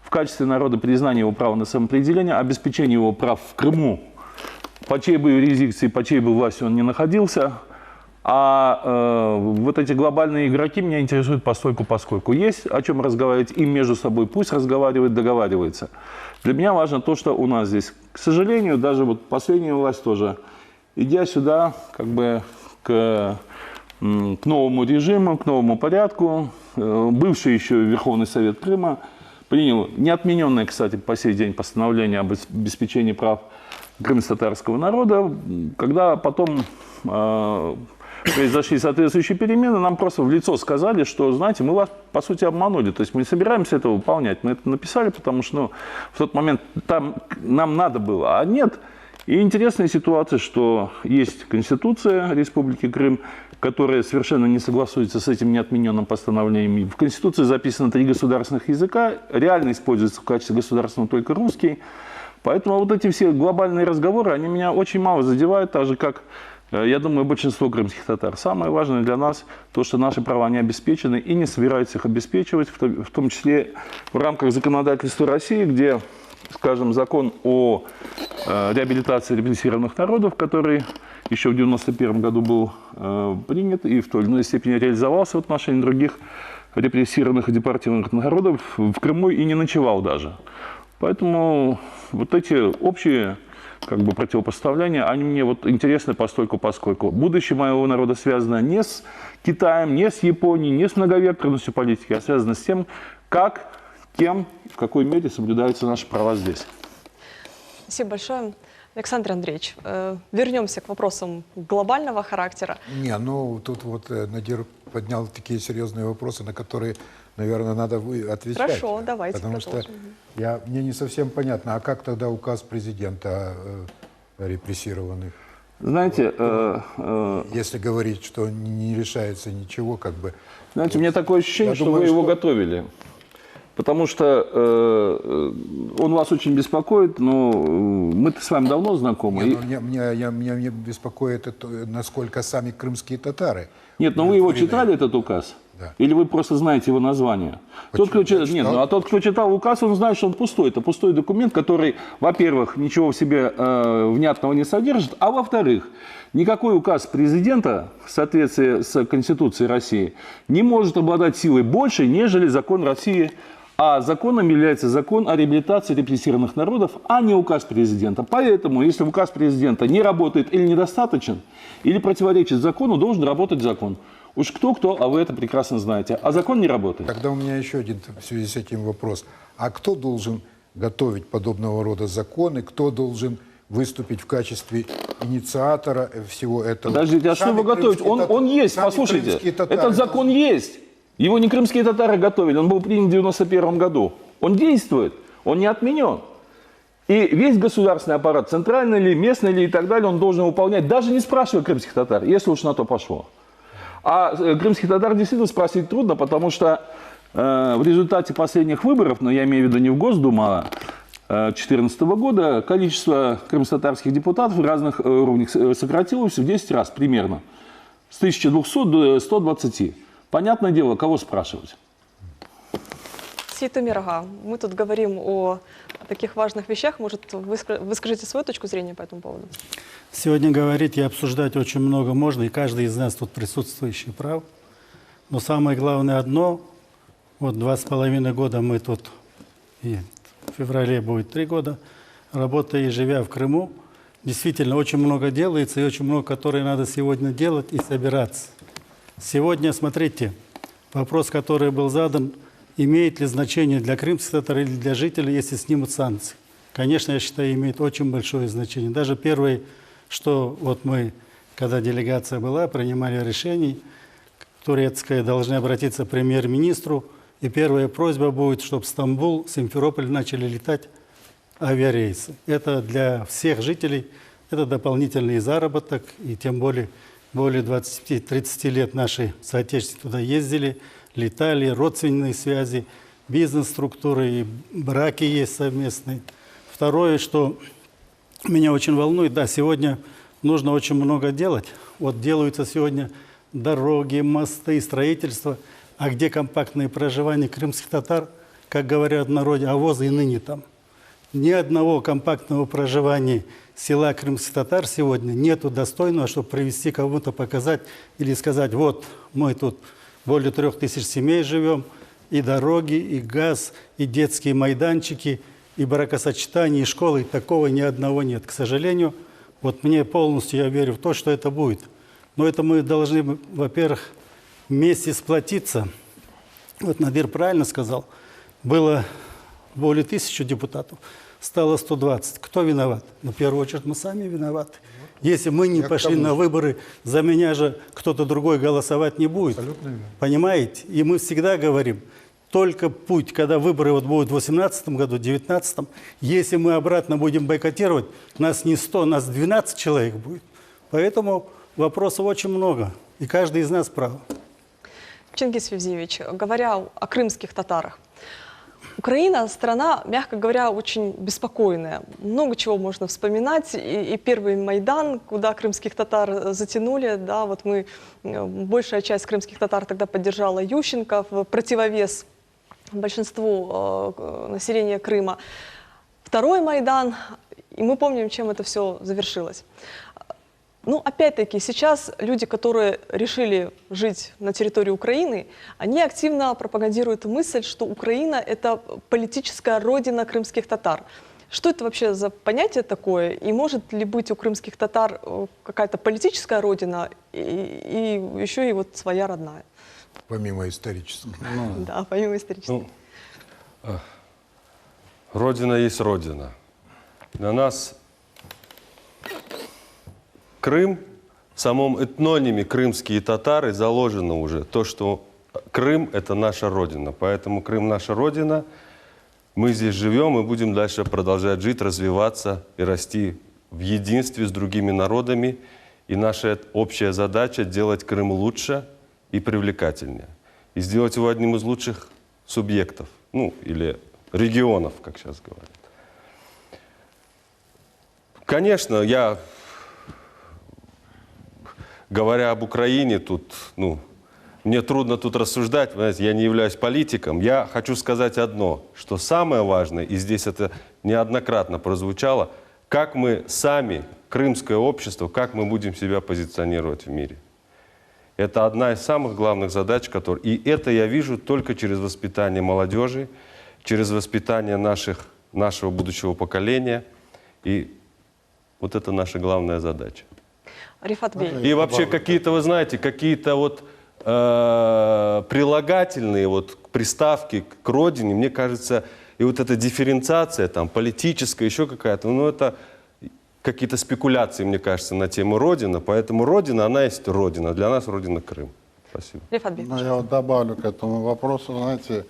в качестве народа, признание его права на самоопределение, обеспечение его прав в Крыму, по чьей бы юрисдикции, по чьей бы власти он ни находился. А вот эти глобальные игроки меня интересуют постольку-поскольку. Есть о чем разговаривать им между собой, пусть разговаривают, договариваются. Для меня важно то, что у нас здесь, к сожалению, даже вот последняя власть тоже, идя сюда как бы к новому режиму, к новому порядку, бывший еще Верховный Совет Крыма принял неотмененное, кстати, по сей день постановление об обеспечении прав крымско-татарского народа, когда потом произошли соответствующие перемены, нам просто в лицо сказали, что, знаете, мы вас, по сути, обманули. То есть мы не собираемся это выполнять. Мы это написали, потому что в тот момент там нам надо было, а нет. И интересная ситуация, что есть Конституция Республики Крым, которая совершенно не согласуется с этим неотмененным постановлением. В Конституции записано 3 государственных языка, реально используется в качестве государственного только русский. Поэтому вот эти все глобальные разговоры, они меня очень мало задевают, так же, как, я думаю, большинство крымских татар. Самое важное для нас то, что наши права не обеспечены и не собираются их обеспечивать, в том числе в рамках законодательства России, где, скажем, закон о реабилитации репрессированных народов, который еще в 1991 году был принят и в той или иной степени реализовался в отношении других репрессированных и депортированных народов, в Крыму и не ночевал даже. Поэтому вот эти общие противопоставления, они мне интересны поскольку будущее моего народа связано не с Китаем, не с Японией, не с многовекторностью политики, а связано с тем, как, кем, в какой мере соблюдаются наши права здесь. Спасибо большое. Александр Андреевич, вернемся к вопросам глобального характера. Тут Надир поднял такие серьезные вопросы, на которые, наверное, надо отвечать. Хорошо, давайте Потому продолжим. что мне не совсем понятно, а как тогда указ президента о репрессированных? Знаете, если говорить, что не решается ничего, Знаете, у меня такое ощущение, что вы его готовили. Потому что он вас очень беспокоит, но мы-то с вами давно знакомы. Меня беспокоит, насколько сами крымские татары. Нет, но вы его читали, этот указ? Да. Или вы просто знаете его название? Тот, кто читал указ, он знает, что он пустой. Это пустой документ, который, во-первых, ничего в себе внятного не содержит, а во-вторых, никакой указ президента в соответствии с Конституцией России не может обладать силой больше, нежели закон России. А законом является закон о реабилитации репрессированных народов, а не указ президента. Поэтому, если указ президента не работает или недостаточен, или противоречит закону, должен работать закон. Уж кто-кто, а вы это прекрасно знаете. А закон не работает. Тогда у меня еще один в связи с этим вопрос. А кто должен готовить подобного рода законы? Кто должен выступить в качестве инициатора всего этого? Подождите, а что его готовить? Он есть, послушайте. Этот закон есть. Его не крымские татары готовили, он был принят в 1991 году. Он действует, он не отменен. И весь государственный аппарат, центральный ли, местный ли и так далее, он должен выполнять, даже не спрашивая крымских татар, если уж на то пошло. А крымских татар действительно спросить трудно, потому что в результате последних выборов, но я имею в виду не в Госдуму, а 2014 года, количество крымско-татарских депутатов в разных уровнях сократилось в 10 раз примерно. С 1200 до 120. Понятное дело, кого спрашивать? Сита Мирага, мы тут говорим о таких важных вещах. Может, вы скажите свою точку зрения по этому поводу? Сегодня говорить и обсуждать очень много можно, и каждый из нас тут присутствующий прав. Но самое главное одно, 2,5 года мы тут, и в феврале будет 3 года, работая и живя в Крыму, действительно очень много делается, и очень много, которое надо сегодня делать и собираться. Сегодня, смотрите, вопрос, который был задан, имеет ли значение для крымских татар или для жителей, если снимут санкции. Конечно, я считаю, имеет очень большое значение. Даже первое, что мы, когда делегация была, принимали решение, турецкое, должны обратиться к премьер-министру, и первая просьба будет, чтобы в Стамбул, Симферополь начали летать авиарейсы. Это для всех жителей, это дополнительный заработок, и тем более 20-30 лет наши соотечественники туда ездили, летали, родственные связи, бизнес-структуры, и браки есть совместные. Второе, что меня очень волнует, сегодня нужно очень много делать. Делаются сегодня дороги, мосты, строительство, а где компактное проживание крымских татар, как говорят в народе, авозы и ныне там. Ни одного компактного проживания села крымских татар сегодня нету достойного, чтобы привести кому-то, показать или сказать, мы тут более 3000 семей живем, и дороги, и газ, и детские майданчики, и бракосочетания, и школы, и такого ни одного нет. К сожалению, мне полностью, я верю в то, что это будет. Но это мы должны, во-первых, вместе сплотиться. Надир правильно сказал, было более 1000 депутатов, стало 120. Кто виноват? В первую очередь мы сами виноваты. Если мы не пошли на выборы, за меня же кто-то другой голосовать не будет. Абсолютно. Понимаете? И мы всегда говорим, только путь, когда выборы будут в 2018 году, в 2019, если мы обратно будем бойкотировать, нас не 100, нас 12 человек будет. Поэтому вопросов очень много, и каждый из нас прав. Чингис Февзиевич, говоря о крымских татарах, Украина страна, мягко говоря, очень беспокойная. Много чего можно вспоминать. И первый Майдан, куда крымских татар затянули, большая часть крымских татар тогда поддержала Ющенко в противовес большинству населения Крыма. Второй Майдан, и мы помним, чем это все завершилось. Ну, опять-таки, сейчас люди, которые решили жить на территории Украины, они активно пропагандируют мысль, что Украина – это политическая родина крымских татар. Что это вообще за понятие такое? И может ли быть у крымских татар какая-то политическая родина и еще и вот своя родная? Помимо исторической. Да, помимо исторической. Родина есть родина. Для нас Крым, в самом этнониме крымские татары заложено уже то, что Крым – это наша родина. Поэтому Крым – наша родина. Мы здесь живем и будем дальше продолжать жить, развиваться и расти в единстве с другими народами. И наша общая задача – делать Крым лучше и привлекательнее. И сделать его одним из лучших субъектов, ну, или регионов, как сейчас говорят. Конечно, говоря об Украине, тут, мне трудно тут рассуждать, понимаете, я не являюсь политиком. Я хочу сказать одно, что самое важное, и здесь это неоднократно прозвучало, как мы сами, крымское общество, как мы будем себя позиционировать в мире. Это одна из самых главных задач, и это я вижу только через воспитание молодежи, через воспитание нашего будущего поколения. И вот это наша главная задача. Рифат Бей. И вообще какие-то, вы знаете, какие-то вот прилагательные вот приставки к родине, мне кажется, и вот эта дифференциация там политическая, еще какая-то, это какие-то спекуляции, мне кажется, на тему Родина. Поэтому Родина, она есть Родина. Для нас Родина Крым. Спасибо. Рифат Бей. Я вот добавлю к этому вопросу, знаете,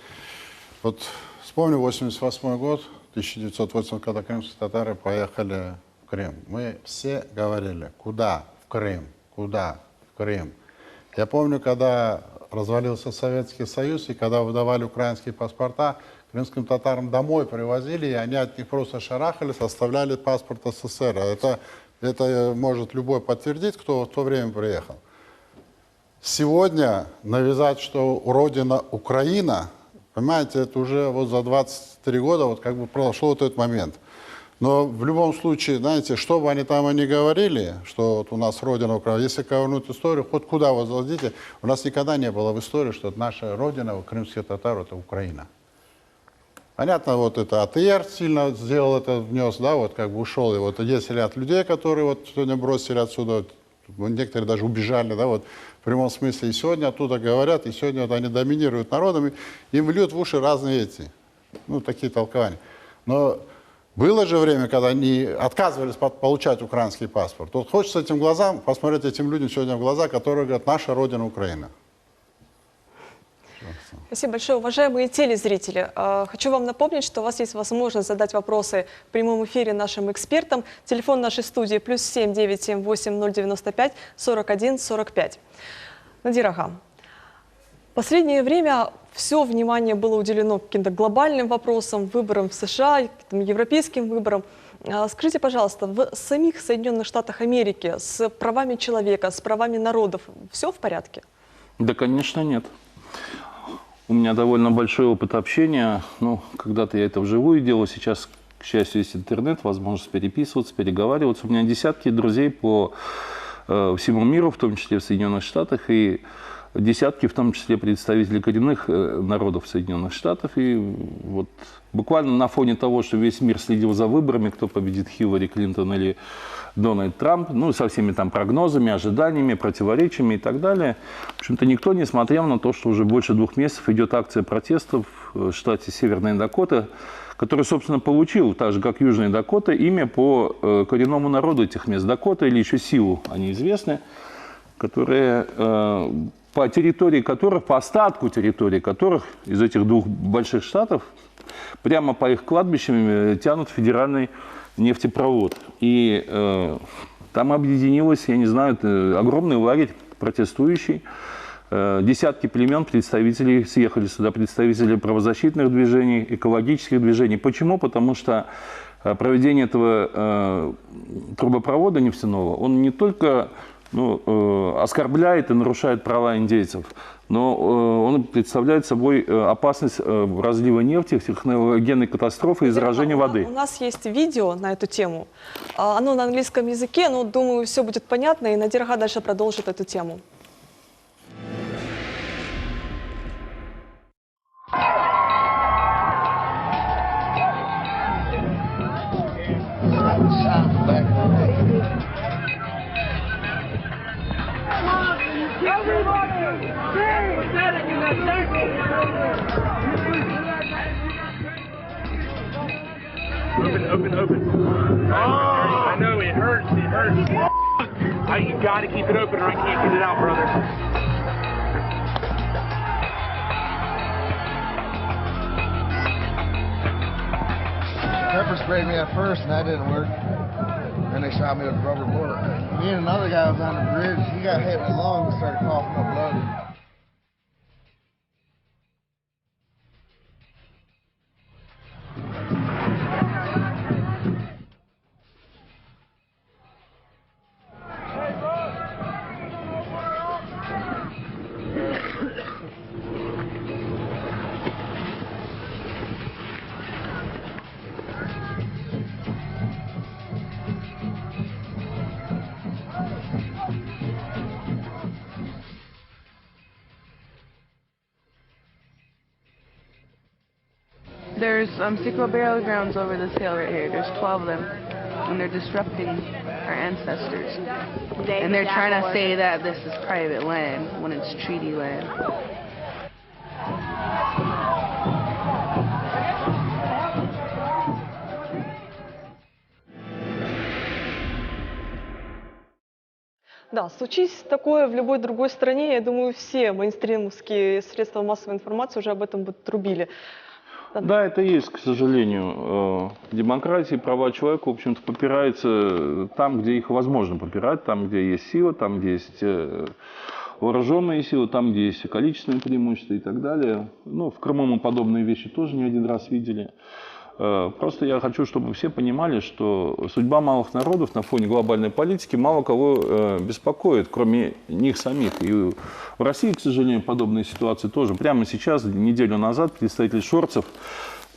вот вспомню 88 год, 1980, когда крымские татары поехали в Крым. Мы все говорили, куда в Крым, куда в Крым. Я помню, когда развалился Советский Союз, и когда выдавали украинские паспорта, крымским татарам домой привозили, и они от них просто шарахались, оставляли паспорт СССР. Это может любой подтвердить, кто в то время приехал. Сегодня навязать, что родина Украина, понимаете, это уже вот за 23 года вот как бы прошел вот этот момент. Но в любом случае, знаете, что бы они там и не говорили, что вот у нас родина Украина, если ковырнуть историю, хоть куда вы зайдите, у нас никогда не было в истории, что наша родина, крымские татары, это Украина. Понятно, вот это АТР сильно сделал это, внес, да, вот как бы ушел. И вот есть ряд людей, которые вот сегодня бросили отсюда, некоторые даже убежали, да, вот в прямом смысле. И сегодня оттуда говорят, и сегодня вот они доминируют народом, им льют в уши разные эти, такие толкования. Но было же время, когда они отказывались получать украинский паспорт. Вот хочется этим глазам посмотреть этим людям сегодня в глаза, которые говорят, наша родина Украина. Спасибо большое. Уважаемые телезрители, хочу вам напомнить, что у вас есть возможность задать вопросы в прямом эфире нашим экспертам. Телефон нашей студии +7 978 095 41 45. Надир ага, в последнее время все внимание было уделено каким-то глобальным вопросам, выборам в США, европейским выборам. Скажите, пожалуйста, в самих Соединенных Штатах Америки с правами человека, с правами народов все в порядке? Да, конечно, нет. У меня довольно большой опыт общения. Когда-то я это вживую делал, сейчас, к счастью, есть интернет, возможность переписываться, переговариваться. У меня десятки друзей по всему миру, в том числе в Соединенных Штатах, и десятки, в том числе, представителей коренных народов Соединенных Штатов. И вот буквально на фоне того, что весь мир следил за выборами, кто победит, Хиллари Клинтон или Дональд Трамп, со всеми там прогнозами, ожиданиями, противоречиями и так далее. В общем-то, никто не смотрел на то, что уже больше 2 месяцев идет акция протестов в штате Северная Дакота, который, собственно, получил, так же, как Южная Дакота, имя по коренному народу этих мест. Дакота или еще Сиу, они известны, которые, по территории которых, по остатку территории которых из этих 2 больших штатов, прямо по их кладбищам тянут федеральный нефтепровод. И там объединилось, я не знаю, огромный лагерь протестующий. Десятки племен, представителей съехали сюда, представители правозащитных движений, экологических движений. Почему? Потому что проведение этого трубопровода нефтяного, он не только оскорбляет и нарушает права индейцев. Но он представляет собой опасность разлива нефти, техногенной катастрофы и заражения воды. У нас есть видео на эту тему. Оно на английском языке, но, думаю, все будет понятно, и Надир Ага дальше продолжит эту тему. Open. Oh, I know, it hurts. You gotta keep it open or I can't get it out, brother. Pepper sprayed me at first and that didn't work. Then they shot me with a rubber bullet. Me and another guy was on the bridge. He got hit in the lung and started coughing up blood. There's ciclo burial grounds over this hill right here. There's 12 of them, and they're disrupting our ancestors. And they're trying to say that this is private land when it's treaty land. Да, случись такое в любой другой стране, я думаю, все мейнстримовские средства массовой информации уже об этом бы трубили. Да, это есть, к сожалению. Демократия и права человека, в общем-то, попираются там, где их возможно попирать, там, где есть сила, там, где есть вооруженные силы, там, где есть количественные преимущества и так далее. Ну, в Крыму мы подобные вещи тоже не один раз видели. Просто я хочу, чтобы все понимали, что судьба малых народов на фоне глобальной политики мало кого беспокоит, кроме них самих. И в России, к сожалению, подобные ситуации тоже. Прямо сейчас, неделю назад, представитель Шорцев,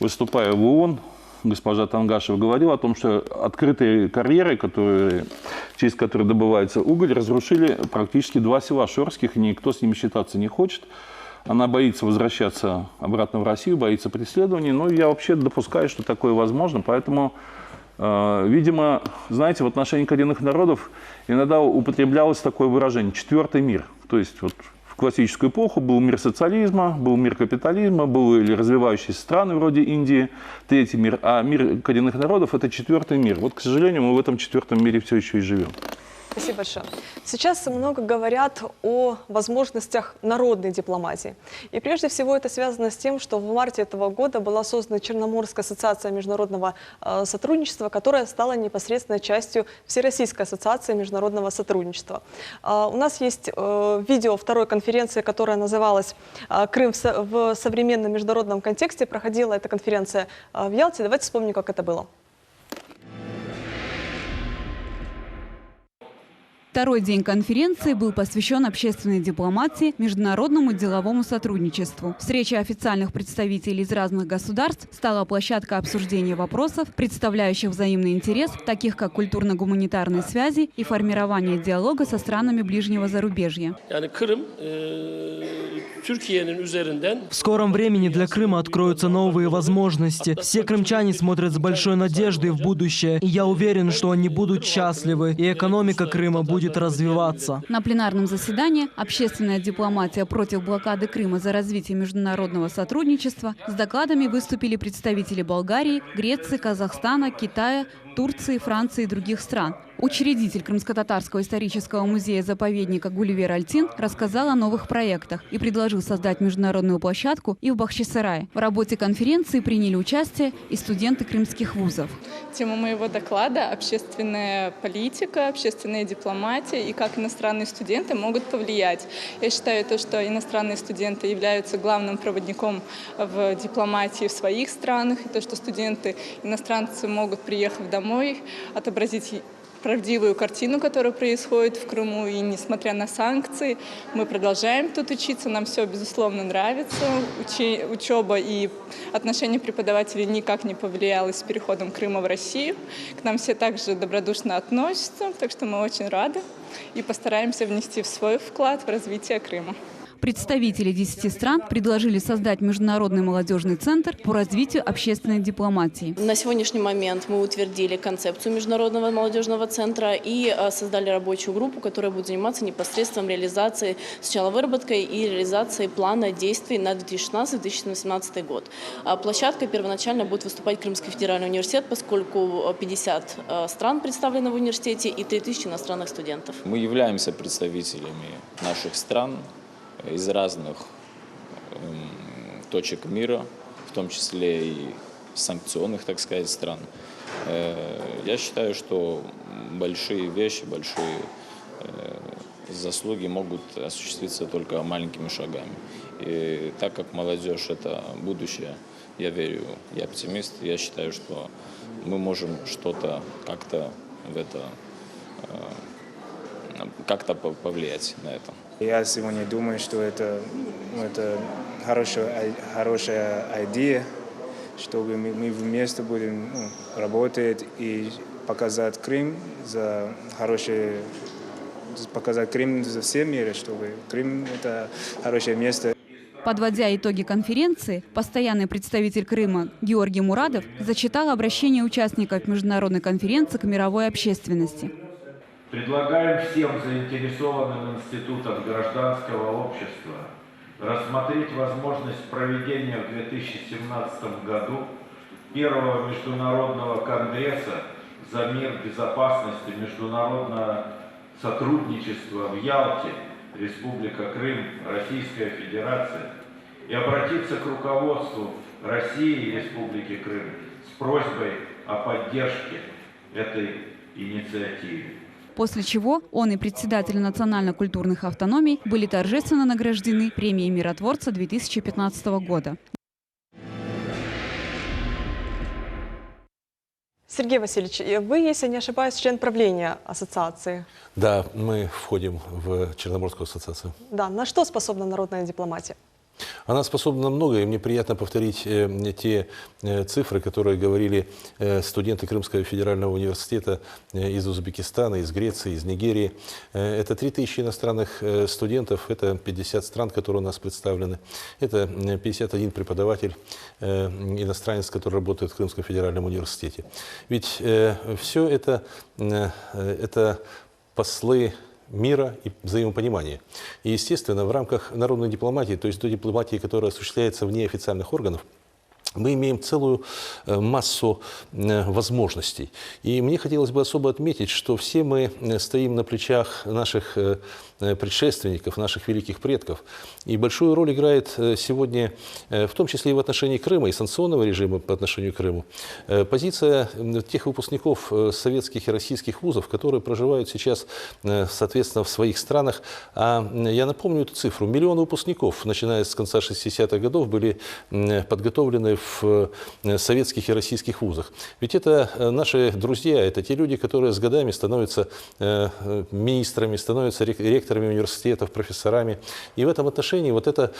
выступая в ООН, госпожа Тангашева, говорила о том, что открытые карьеры, через которые добывается уголь, разрушили практически 2 села шорских, и никто с ними считаться не хочет. Она боится возвращаться обратно в Россию, боится преследований. Но я вообще допускаю, что такое возможно. Поэтому, видимо, знаете, в отношении коренных народов иногда употреблялось такое выражение «четвертый мир». То есть вот в классическую эпоху был мир социализма, был мир капитализма, были развивающиеся страны вроде Индии, третий мир. А мир коренных народов – это четвертый мир. Вот, к сожалению, мы в этом четвертом мире все еще и живем. Спасибо большое. Сейчас много говорят о возможностях народной дипломатии. И прежде всего это связано с тем, что в марте этого года была создана Черноморская ассоциация международного сотрудничества, которая стала непосредственной частью Всероссийской ассоциации международного сотрудничества. У нас есть видео второй конференции, которая называлась «Крым в современном международном контексте». Проходила эта конференция в Ялте. Давайте вспомним, как это было. Второй день конференции был посвящен общественной дипломатии, международному деловому сотрудничеству. Встреча официальных представителей из разных государств стала площадкой обсуждения вопросов, представляющих взаимный интерес, таких как культурно-гуманитарные связи и формирование диалога со странами ближнего зарубежья. В скором времени для Крыма откроются новые возможности. Все крымчане смотрят с большой надеждой в будущее. И я уверен, что они будут счастливы, и экономика Крыма будет развиваться. На пленарном заседании «Общественная дипломатия против блокады Крыма за развитие международного сотрудничества» с докладами выступили представители Болгарии, Греции, Казахстана, Китая, Турции, Франции и других стран. Учредитель Крымско-Татарского исторического музея-заповедника Гулливер Альтин рассказал о новых проектах и предложил создать международную площадку и в Бахчисарае. В работе конференции приняли участие и студенты крымских вузов. Тема моего доклада – общественная политика, общественная дипломатия и как иностранные студенты могут повлиять. Я считаю, что иностранные студенты являются главным проводником в дипломатии в своих странах, и то, что студенты, иностранцы могут, приехав домой, отобразить правдивую картину, которая происходит в Крыму. И несмотря на санкции, мы продолжаем тут учиться. Нам все, безусловно, нравится. Учеба и отношение преподавателей никак не повлияло с переходом Крыма в Россию. К нам все также добродушно относятся, так что мы очень рады и постараемся внести свой вклад в развитие Крыма. Представители 10 стран предложили создать Международный молодежный центр по развитию общественной дипломатии. На сегодняшний момент мы утвердили концепцию Международного молодежного центра и создали рабочую группу, которая будет заниматься непосредственно реализацией, сначала выработкой и реализацией плана действий на 2016-2018 год. Площадкой первоначально будет выступать Крымский федеральный университет, поскольку 50 стран представлены в университете и 3000 иностранных студентов. Мы являемся представителями наших стран из разных точек мира, в том числе и санкционных, так сказать, стран. Я считаю, что большие вещи, большие заслуги могут осуществиться только маленькими шагами. И так как молодежь – это будущее, я верю, я оптимист, я считаю, что мы можем что-то как-то в это, как-то повлиять на это. Я сегодня думаю, что это хорошая идея, чтобы мы вместе будем работать и показать Крым за всем миром, чтобы Крым – это хорошее место. Подводя итоги конференции, постоянный представитель Крыма Георгий Мурадов зачитал обращение участников международной конференции к мировой общественности. Предлагаем всем заинтересованным институтам гражданского общества рассмотреть возможность проведения в 2017 году первого международного конгресса за мир, безопасность и международное сотрудничество в Ялте, Республика Крым, Российская Федерация, и обратиться к руководству России и Республики Крым с просьбой о поддержке этой инициативы. После чего он и председатель национально-культурных автономий были торжественно награждены премией миротворца 2015 года. Сергей Васильевич, вы, если не ошибаюсь, член правления ассоциации. Да, мы входим в Черноморскую ассоциацию. Да, на что способна народная дипломатия? Она способна на многое, и мне приятно повторить те цифры, которые говорили студенты Крымского федерального университета из Узбекистана, из Греции, из Нигерии. Это 3000 иностранных студентов, это 50 стран, которые у нас представлены. Это 51 преподаватель, иностранец, который работает в Крымском федеральном университете. Ведь все это послы мира и взаимопонимания. И, естественно, в рамках народной дипломатии, то есть той дипломатии, которая осуществляется вне официальных органов, мы имеем целую массу возможностей. И мне хотелось бы особо отметить, что все мы стоим на плечах наших предшественников, наших великих предков. И большую роль играет сегодня, в том числе и в отношении Крыма, и санкционного режима по отношению к Крыму, позиция тех выпускников советских и российских вузов, которые проживают сейчас, соответственно, в своих странах. А я напомню эту цифру. Миллион выпускников, начиная с конца 60-х годов, были подготовлены в советских и российских вузах. Ведь это наши друзья, это те люди, которые с годами становятся министрами, становятся ректорами университетов, профессорами. И в этом отношении вот это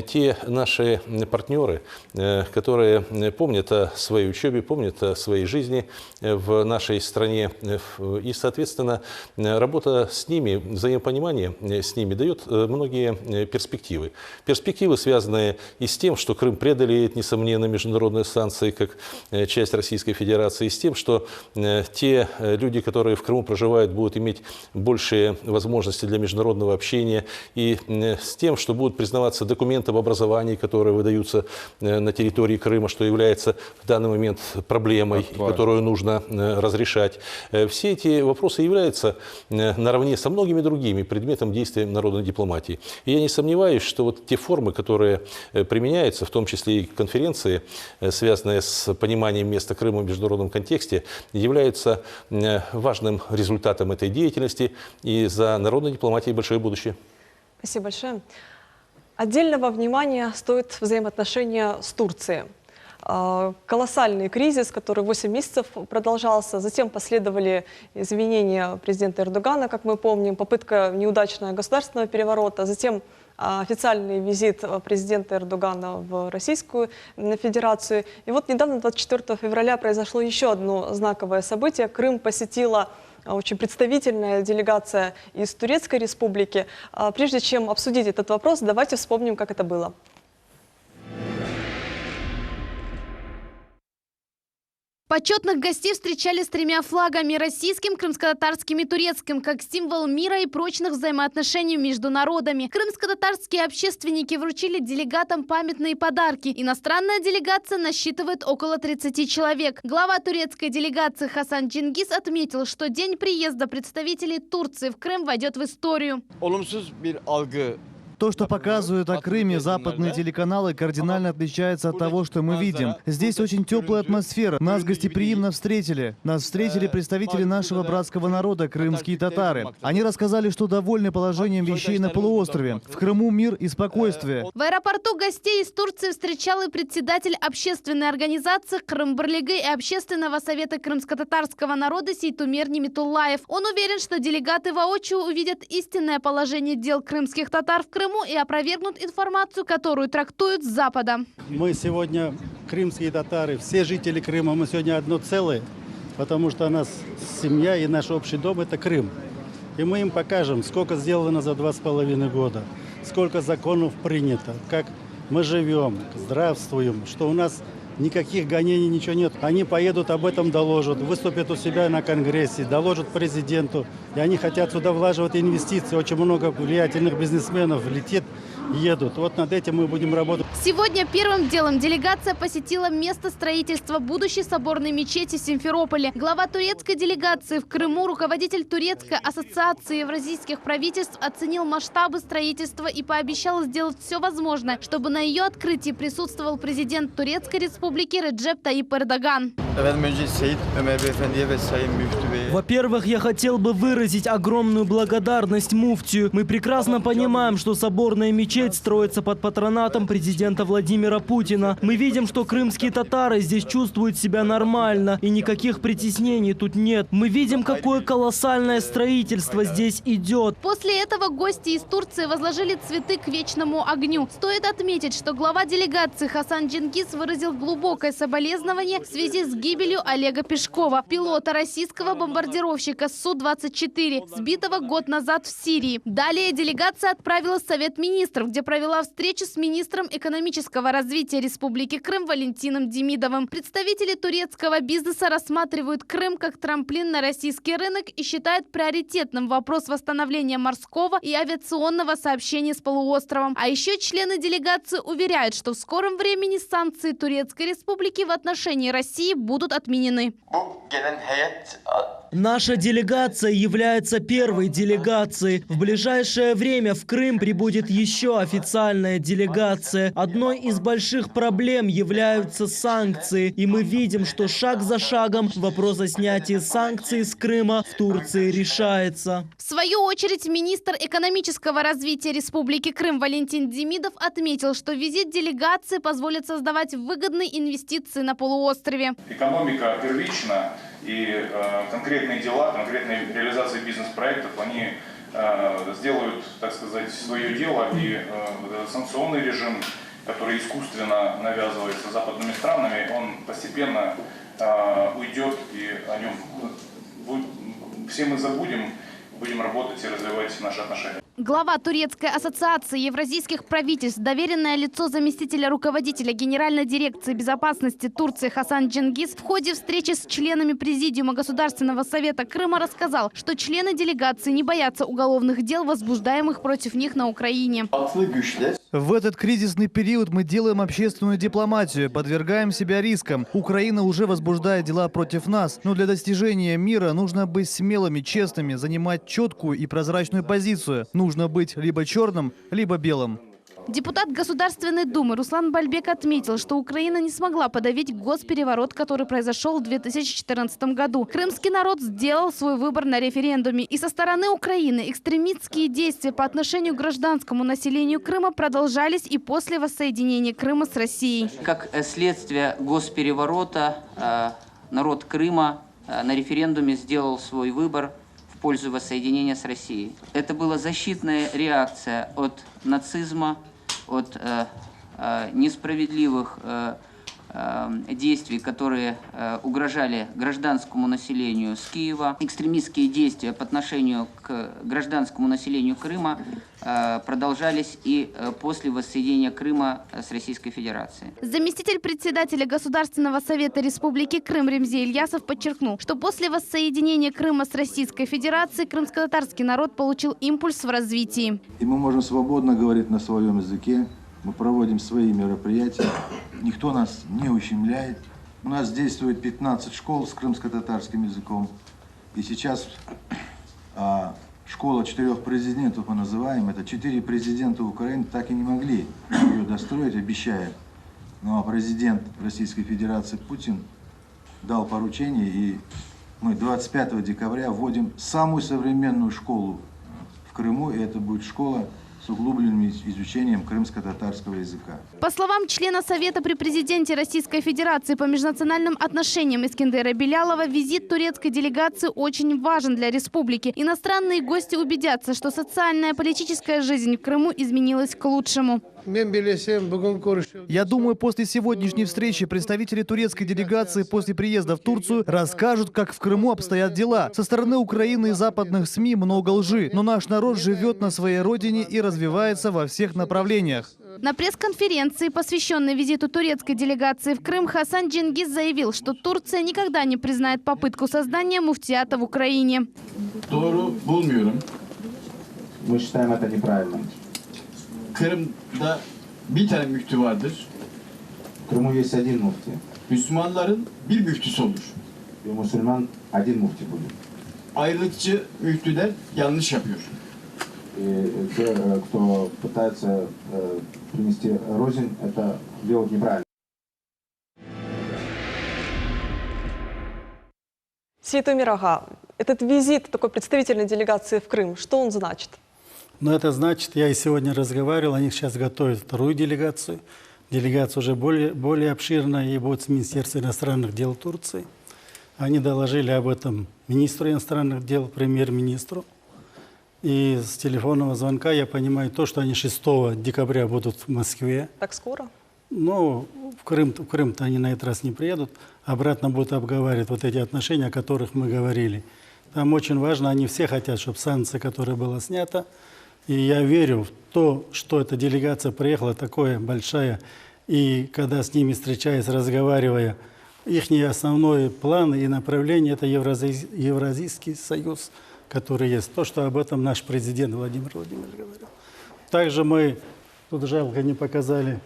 те наши партнеры, которые помнят о своей учебе, помнят о своей жизни в нашей стране. И, соответственно, работа с ними, взаимопонимание с ними дает многие перспективы. Перспективы, связанные и с тем, что Крым преодолеет, несомненно, международные санкции как часть Российской Федерации, и с тем, что те люди, которые в Крыму проживают, будут иметь большие возможности для международного общения, и с тем, что будут признаваться документы об образовании, которые выдаются на территории Крыма, что является в данный момент проблемой, которую нужно разрешать. Все эти вопросы являются наравне со многими другими предметом действия народной дипломатии. И я не сомневаюсь, что вот те формы, которые применяются, в том числе и конференции, связанные с пониманием места Крыма в международном контексте, являются важным результатом этой деятельности, и за народной дипломатией большое будущее. Спасибо большое. Отдельного внимания стоит взаимоотношения с Турцией. колоссальный кризис, который 8 месяцев продолжался. Затем последовали извинения президента Эрдогана, как мы помним, попытка неудачного государственного переворота, затем официальный визит президента Эрдогана в Российскую Федерацию. И вот недавно, 24 февраля, произошло еще одно знаковое событие. Крым посетила очень представительная делегация из Турецкой Республики. Прежде чем обсудить этот вопрос, давайте вспомним, как это было. Почетных гостей встречали с 3 флагами – российским, крымско-татарским и турецким, как символ мира и прочных взаимоотношений между народами. Крымско-татарские общественники вручили делегатам памятные подарки. Иностранная делегация насчитывает около 30 человек. Глава турецкой делегации Хасан Чингис отметил, что день приезда представителей Турции в Крым войдет в историю. То, что показывают о Крыме западные телеканалы, кардинально отличается от того, что мы видим. Здесь очень теплая атмосфера. Нас гостеприимно встретили. Нас встретили представители нашего братского народа, крымские татары. Они рассказали, что довольны положением вещей на полуострове. В Крыму мир и спокойствие. В аэропорту гостей из Турции встречал и председатель общественной организации Крым-Барлиги и Общественного совета крымско-татарского народа Сейтумер Нимитуллаев. Он уверен, что делегаты воочию увидят истинное положение дел крымских татар в Крыму и опровергнут информацию, которую трактуют с Запада. Мы сегодня, крымские татары, все жители Крыма, мы сегодня одно целое, потому что у нас семья и наш общий дом – это Крым. И мы им покажем, сколько сделано за 2,5 года, сколько законов принято, как мы живем, здравствуем, что у нас никаких гонений, ничего нет. Они поедут, об этом доложат, выступят у себя на Конгрессе, доложат президенту. И они хотят сюда влаживать инвестиции. Очень много влиятельных бизнесменов летит, едут. Вот над этим мы будем работать. Сегодня первым делом делегация посетила место строительства будущей соборной мечети в Симферополе. Глава турецкой делегации в Крыму, руководитель Турецкой ассоциации евразийских правительств оценил масштабы строительства и пообещал сделать все возможное, чтобы на ее открытии присутствовал президент Турецкой Республики Реджеп Таyyip Эрдоган. Во-первых, я хотел бы выразить огромную благодарность муфтию. Мы прекрасно понимаем, что соборная мечеть строится под патронатом президента Владимира Путина. Мы видим, что крымские татары здесь чувствуют себя нормально, и никаких притеснений тут нет. Мы видим, какое колоссальное строительство здесь идет. После этого гости из Турции возложили цветы к вечному огню. Стоит отметить, что глава делегации Хасан Чингис выразил глубокое соболезнование в связи с гибелью Олега Пешкова, пилота российского бомбардировщика Су-24, сбитого год назад в Сирии. Далее делегация отправилась в Совет министров, где провела встречу с министром экономического развития Республики Крым Валентином Демидовым. Представители турецкого бизнеса рассматривают Крым как трамплин на российский рынок и считают приоритетным вопрос восстановления морского и авиационного сообщения с полуостровом. А еще члены делегации уверяют, что в скором времени санкции Турецкой Республики в отношении России будут отменены. Наша делегация является первой делегацией. В ближайшее время в Крым прибудет еще официальная делегация. Одной из больших проблем являются санкции. И мы видим, что шаг за шагом вопрос о снятии санкций с Крыма в Турции решается. В свою очередь, министр экономического развития Республики Крым Валентин Демидов отметил, что визит делегации позволит создавать выгодные инвестиции на полуострове. Экономика первична, и конкретные дела, конкретные реализации бизнес-проектов, они сделают, так сказать, свое дело, и санкционный режим, который искусственно навязывается западными странами, он постепенно уйдет, и о нем все мы забудем, будем работать и развивать наши отношения. Глава Турецкой ассоциации евразийских правительств, доверенное лицо заместителя руководителя Генеральной дирекции безопасности Турции Хасан Чингис в ходе встречи с членами Президиума Государственного совета Крыма рассказал, что члены делегации не боятся уголовных дел, возбуждаемых против них на Украине. В этот кризисный период мы делаем общественную дипломатию, подвергаем себя рискам. Украина уже возбуждает дела против нас, но для достижения мира нужно быть смелыми, честными, занимать четкую и прозрачную позицию. Нужно быть либо черным, либо белым. Депутат Государственной Думы Руслан Бальбек отметил, что Украина не смогла подавить госпереворот, который произошел в 2014 году. Крымский народ сделал свой выбор на референдуме. И со стороны Украины экстремистские действия по отношению к гражданскому населению Крыма продолжались и после воссоединения Крыма с Россией. Как следствие госпереворота народ Крыма на референдуме сделал свой выбор в пользу воссоединения с Россией. Это была защитная реакция от нацизма, от несправедливых действий, которые угрожали гражданскому населению с Киева. Экстремистские действия по отношению к гражданскому населению Крыма продолжались и после воссоединения Крыма с Российской Федерацией. Заместитель председателя Государственного совета Республики Крым Ремзи Ильясов подчеркнул, что после воссоединения Крыма с Российской Федерацией крымско-татарский народ получил импульс в развитии. И мы можем свободно говорить на своем языке, мы проводим свои мероприятия, никто нас не ущемляет. У нас действует 15 школ с крымско-татарским языком. И сейчас школа 4 президентов мы называем, это 4 президента Украины так и не могли ее достроить, обещая. Но президент Российской Федерации Путин дал поручение, и мы 25 декабря вводим самую современную школу в Крыму, и это будет школа с углубленным изучением крымско-татарского языка. По словам члена Совета при президенте Российской Федерации по межнациональным отношениям Искендера Белялова, визит турецкой делегации очень важен для республики. Иностранные гости убедятся, что социальная и политическая жизнь в Крыму изменилась к лучшему. Я думаю, после сегодняшней встречи представители турецкой делегации после приезда в Турцию расскажут, как в Крыму обстоят дела. Со стороны Украины и западных СМИ много лжи, но наш народ живет на своей родине и развивается во всех направлениях. На пресс-конференции, посвященной визиту турецкой делегации в Крым, Хасан Дженгиз заявил, что Турция никогда не признает попытку создания муфтиата в Украине. Мы считаем это неправильным. Kırım'da bir tane müftü vardır. В Крыму есть один муфти. Müslümanların bir müftüsü olur. И мусульман один муфти будет. Ayrılıkçı müftüler yanlış yapıyor. И те, кто пытается принести рознь, это делать неправильно. Сейтумир Ага, этот визит такой представительной делегации в Крым, что он значит? Но это значит, я и сегодня разговаривал, они сейчас готовят вторую делегацию. Делегация уже более обширная и будет с Министерства иностранных дел Турции. Они доложили об этом министру иностранных дел, премьер-министру. И с телефонного звонка я понимаю то, что они 6 декабря будут в Москве. Так скоро? Ну, в Крым-то они на этот раз не приедут. Обратно будут обговаривать вот эти отношения, о которых мы говорили. Там очень важно, они все хотят, чтобы санкция, которая была снята. И я верю в то, что эта делегация приехала такая большая. И когда с ними встречаясь, разговаривая, их основной план и направление – это Евразийский союз, который есть. То, что об этом наш президент Владимир Владимирович говорил. Также мы, тут жалко не показали,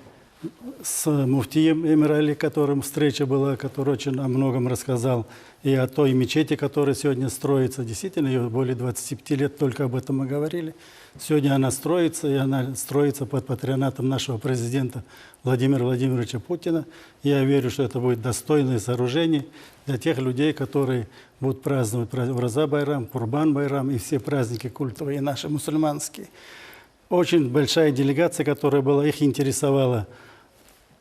с муфтием Эмирали, которым встреча была, который очень о многом рассказал, и о той мечети, которая сегодня строится. Действительно, ее более 25 лет только об этом мы говорили. Сегодня она строится, и она строится под патронатом нашего президента Владимира Владимировича Путина. Я верю, что это будет достойное сооружение для тех людей, которые будут праздновать Ураза-Байрам, Курбан-Байрам и все праздники культовые, и наши мусульманские. Очень большая делегация, которая была, их интересовала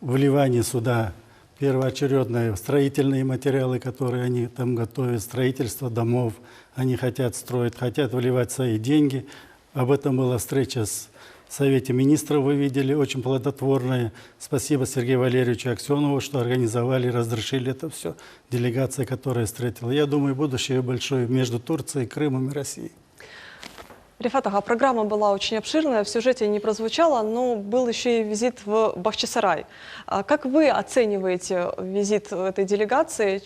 вливание сюда первоочередные строительные материалы, которые они там готовят, строительство домов, они хотят строить, хотят вливать свои деньги. Об этом была встреча с Совете министров, вы видели, очень плодотворная. Спасибо Сергею Валерьевичу Аксенову, что организовали, разрешили это все. Делегация, которая встретила. Я думаю, будущее большое между Турцией, Крымом и Россией. Рифат Ага, программа была очень обширная, в сюжете не прозвучало, но был еще и визит в Бахчисарай. Как вы оцениваете визит этой делегации?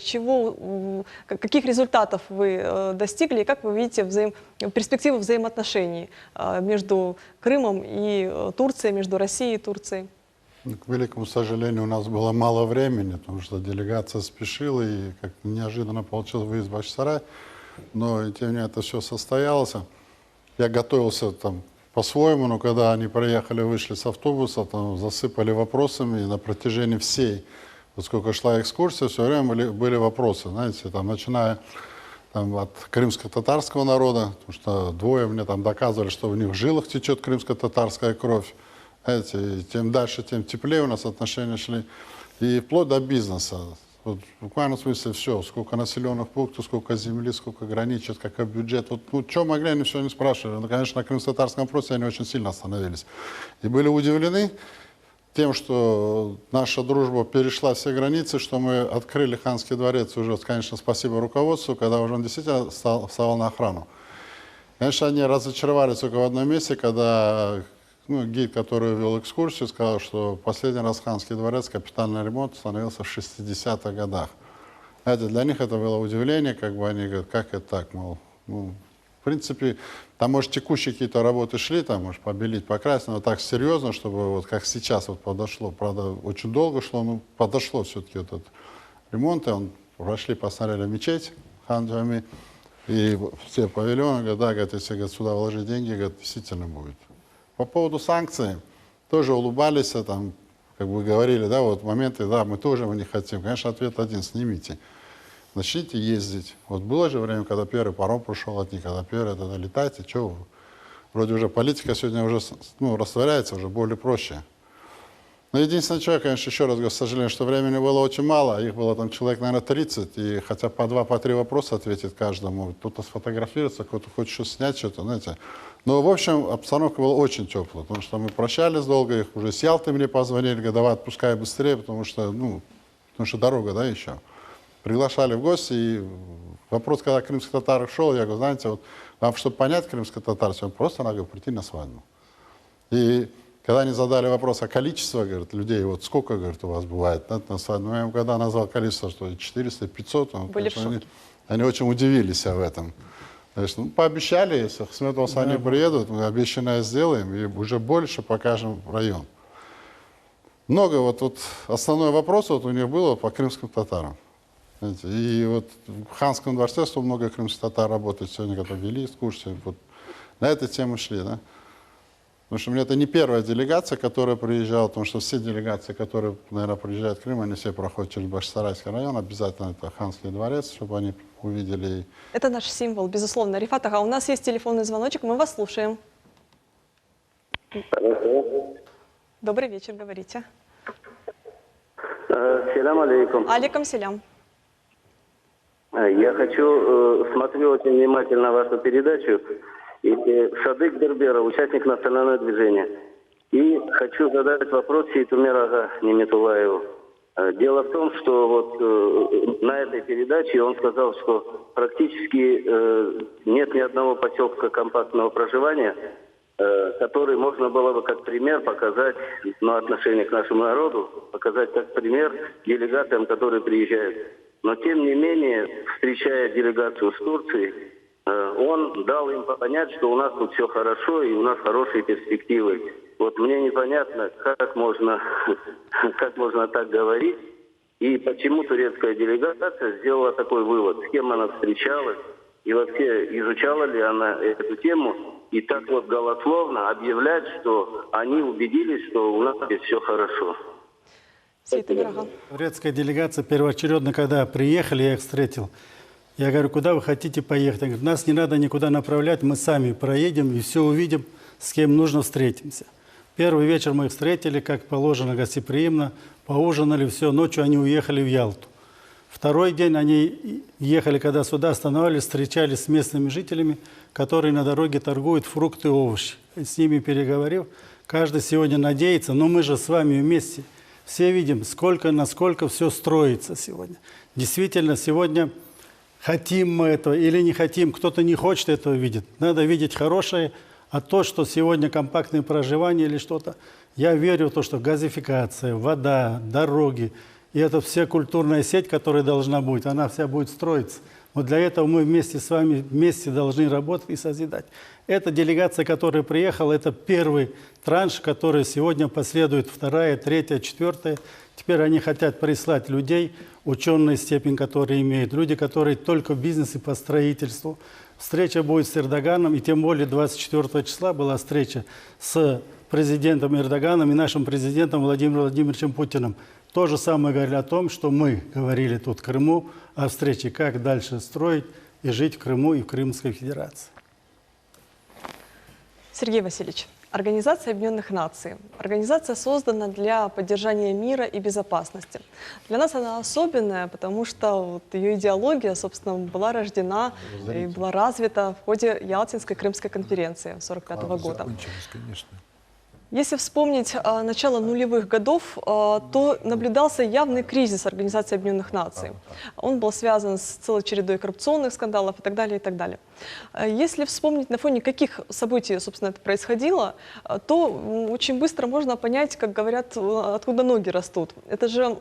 Каких результатов вы достигли? И как вы видите перспективу взаимоотношений между Крымом и Турцией, между Россией и Турцией? К великому сожалению, у нас было мало времени, потому что делегация спешила, и как-то неожиданно получился выезд в Бахчисарай. Но тем не менее это все состоялось. Я готовился там по-своему, но когда они приехали, вышли с автобуса, там засыпали вопросами, и на протяжении всей, вот сколько шла экскурсия, все время были вопросы, знаете, там, начиная там, от крымско-татарского народа, потому что двое мне там доказывали, что в них в жилах течет крымско-татарская кровь, знаете, и тем дальше, тем теплее у нас отношения шли, и вплоть до бизнеса. Вот, в буквальном смысле все, сколько населенных пунктов, сколько земли, сколько граничит, какой бюджет. Вот, ну, что могли, они все не спрашивали. Но, конечно, на крымско-татарском вопросе они очень сильно остановились. И были удивлены тем, что наша дружба перешла все границы, что мы открыли Ханский дворец уже, конечно, спасибо руководству, когда уже он действительно вставал на охрану. Конечно, они разочаровались только в одном месте, когда гид, который вел экскурсию, сказал, что последний раз Ханский дворец, капитальный ремонт становился в 60-х годах. Знаете, для них это было удивление, как бы они говорят, как это так, мол, ну, в принципе, там, может, текущие какие-то работы шли, там, может, побелить, покрасить, но так серьезно, чтобы вот как сейчас вот подошло, правда, очень долго шло, но подошло все-таки этот ремонт, и он прошли, посмотрели мечеть Хан-Джами, и все павильоны, говорят, да, говорят, если сюда вложить деньги, говорят, действительно будет. По поводу санкций тоже улыбались, там, как бы говорили, да, вот моменты, да, мы тоже его не хотим. Конечно, ответ один, снимите. Начните ездить. Вот было же время, когда первый паром пришел от них, когда первый, тогда летайте, что вы? Вроде уже политика сегодня уже, ну, растворяется, уже более проще. Но единственное, что я, конечно, еще раз говорю, к сожалению, что времени было очень мало, их было там человек, наверное, 30, и хотя по 2, по 3 вопроса ответит каждому, кто-то сфотографируется, кто-то хочет что снять, что-то, знаете. Но, в общем, обстановка была очень теплая, потому что мы прощались долго, их уже с Ялты мне позвонили, говорят, давай отпускай быстрее, потому что дорога, да, еще. Приглашали в гости, и вопрос, когда крымский татар шел, я говорю, знаете, вот вам, чтобы понять крымский татар, просто надо прийти на свадьбу. И когда они задали вопрос о количестве, говорят, людей, вот сколько, говорит, у вас бывает на свадьбу, я им когда назвал количество, что 400, 500, они очень удивились об этом. Значит, ну, пообещали, если Ахметовцы они приедут, мы обещанное сделаем, и уже больше покажем район. Много, вот основной вопрос вот у них было по крымским татарам. Знаете, и вот в Ханском дворце много крымских татар работает сегодня, которые вели экскурсии, вот на эту тему шли, да. Потому что у меня это не первая делегация, которая приезжала, потому что все делегации, которые, наверное, приезжают в Крым, они все проходят через Башсарайский район, обязательно это Ханский дворец, чтобы они увидели. Это наш символ, безусловно. Рифат Ага, у нас есть телефонный звоночек, мы вас слушаем. Добрый вечер, говорите. Селям алейкум. Алейкум селям. Я смотрю очень внимательно вашу передачу. Садык Берберов, участник национального движения. И хочу задать вопрос Сейтумер Ага Неметулаеву. Дело в том, что вот на этой передаче он сказал, что практически нет ни одного поселка компактного проживания, который можно было бы как пример показать отношение к нашему народу, показать как пример делегациям, которые приезжают. Но тем не менее, встречая делегацию с Турцией, он дал им понять, что у нас тут все хорошо и у нас хорошие перспективы. Вот мне непонятно, как можно так говорить, и почему турецкая делегация сделала такой вывод, с кем она встречалась, и вообще изучала ли она эту тему, и так вот голословно объявлять, что они убедились, что у нас здесь все хорошо. Турецкая делегация первоочередно, когда приехали, я их встретил. Я говорю, куда вы хотите поехать? Они говорят, нас не надо никуда направлять, мы сами проедем и все увидим, с кем нужно встретимся. Первый вечер мы их встретили, как положено, гостеприимно, поужинали, все, ночью они уехали в Ялту. Второй день они ехали, когда сюда останавливались, встречались с местными жителями, которые на дороге торгуют фрукты и овощи. С ними переговорив, каждый сегодня надеется, но мы же с вами вместе все видим, насколько все строится сегодня. Действительно, сегодня хотим мы этого или не хотим, кто-то не хочет этого видеть. Надо видеть хорошее, а то, что сегодня компактное проживание или что-то, я верю в то, что газификация, вода, дороги, и это вся культурная сеть, которая должна быть, она вся будет строиться. Вот для этого мы вместе с вами должны работать и созидать. Эта делегация, которая приехала, это первый транш, который сегодня последует, вторая, третья, четвертая. Теперь они хотят прислать людей, ученую степень, которые имеют, люди, которые только в бизнесе по строительству, встреча будет с Эрдоганом, и тем более 24 числа была встреча с президентом Эрдоганом и нашим президентом Владимиром Владимировичем Путиным. То же самое говорили о том, что мы говорили тут в Крыму о встрече, как дальше строить и жить в Крыму и в Крымской Федерации. Сергей Васильевич, Организация Объединенных Наций. Организация создана для поддержания мира и безопасности. Для нас она особенная, потому что вот ее идеология, собственно, была рождена и была развита в ходе Ялтинской Крымской конференции 1945 года. Конечно. Если вспомнить начало нулевых годов, то наблюдался явный кризис Организации Объединенных Наций. Он был связан с целой чередой коррупционных скандалов и так далее, и так далее. Если вспомнить, на фоне каких событий, собственно, это происходило, то очень быстро можно понять, как говорят, откуда ноги растут. Это же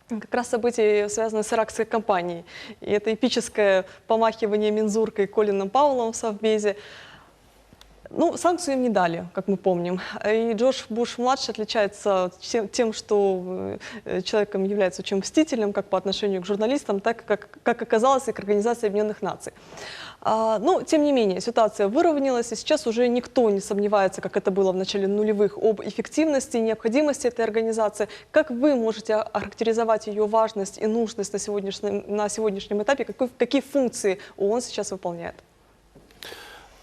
как раз события, связанные с иракской кампанией. И это эпическое помахивание мензуркой Колином Пауэллом в Совбезе. Ну, санкцию им не дали, как мы помним. И Джордж Буш-младший отличается тем, что человеком является очень мстительным, как по отношению к журналистам, так как оказалось и к Организации Объединенных Наций. Но, тем не менее, ситуация выровнялась, и сейчас уже никто не сомневается, как это было в начале нулевых, об эффективности и необходимости этой организации. Как вы можете охарактеризовать ее важность и нужность на сегодняшнем этапе? Какие функции ООН сейчас выполняет?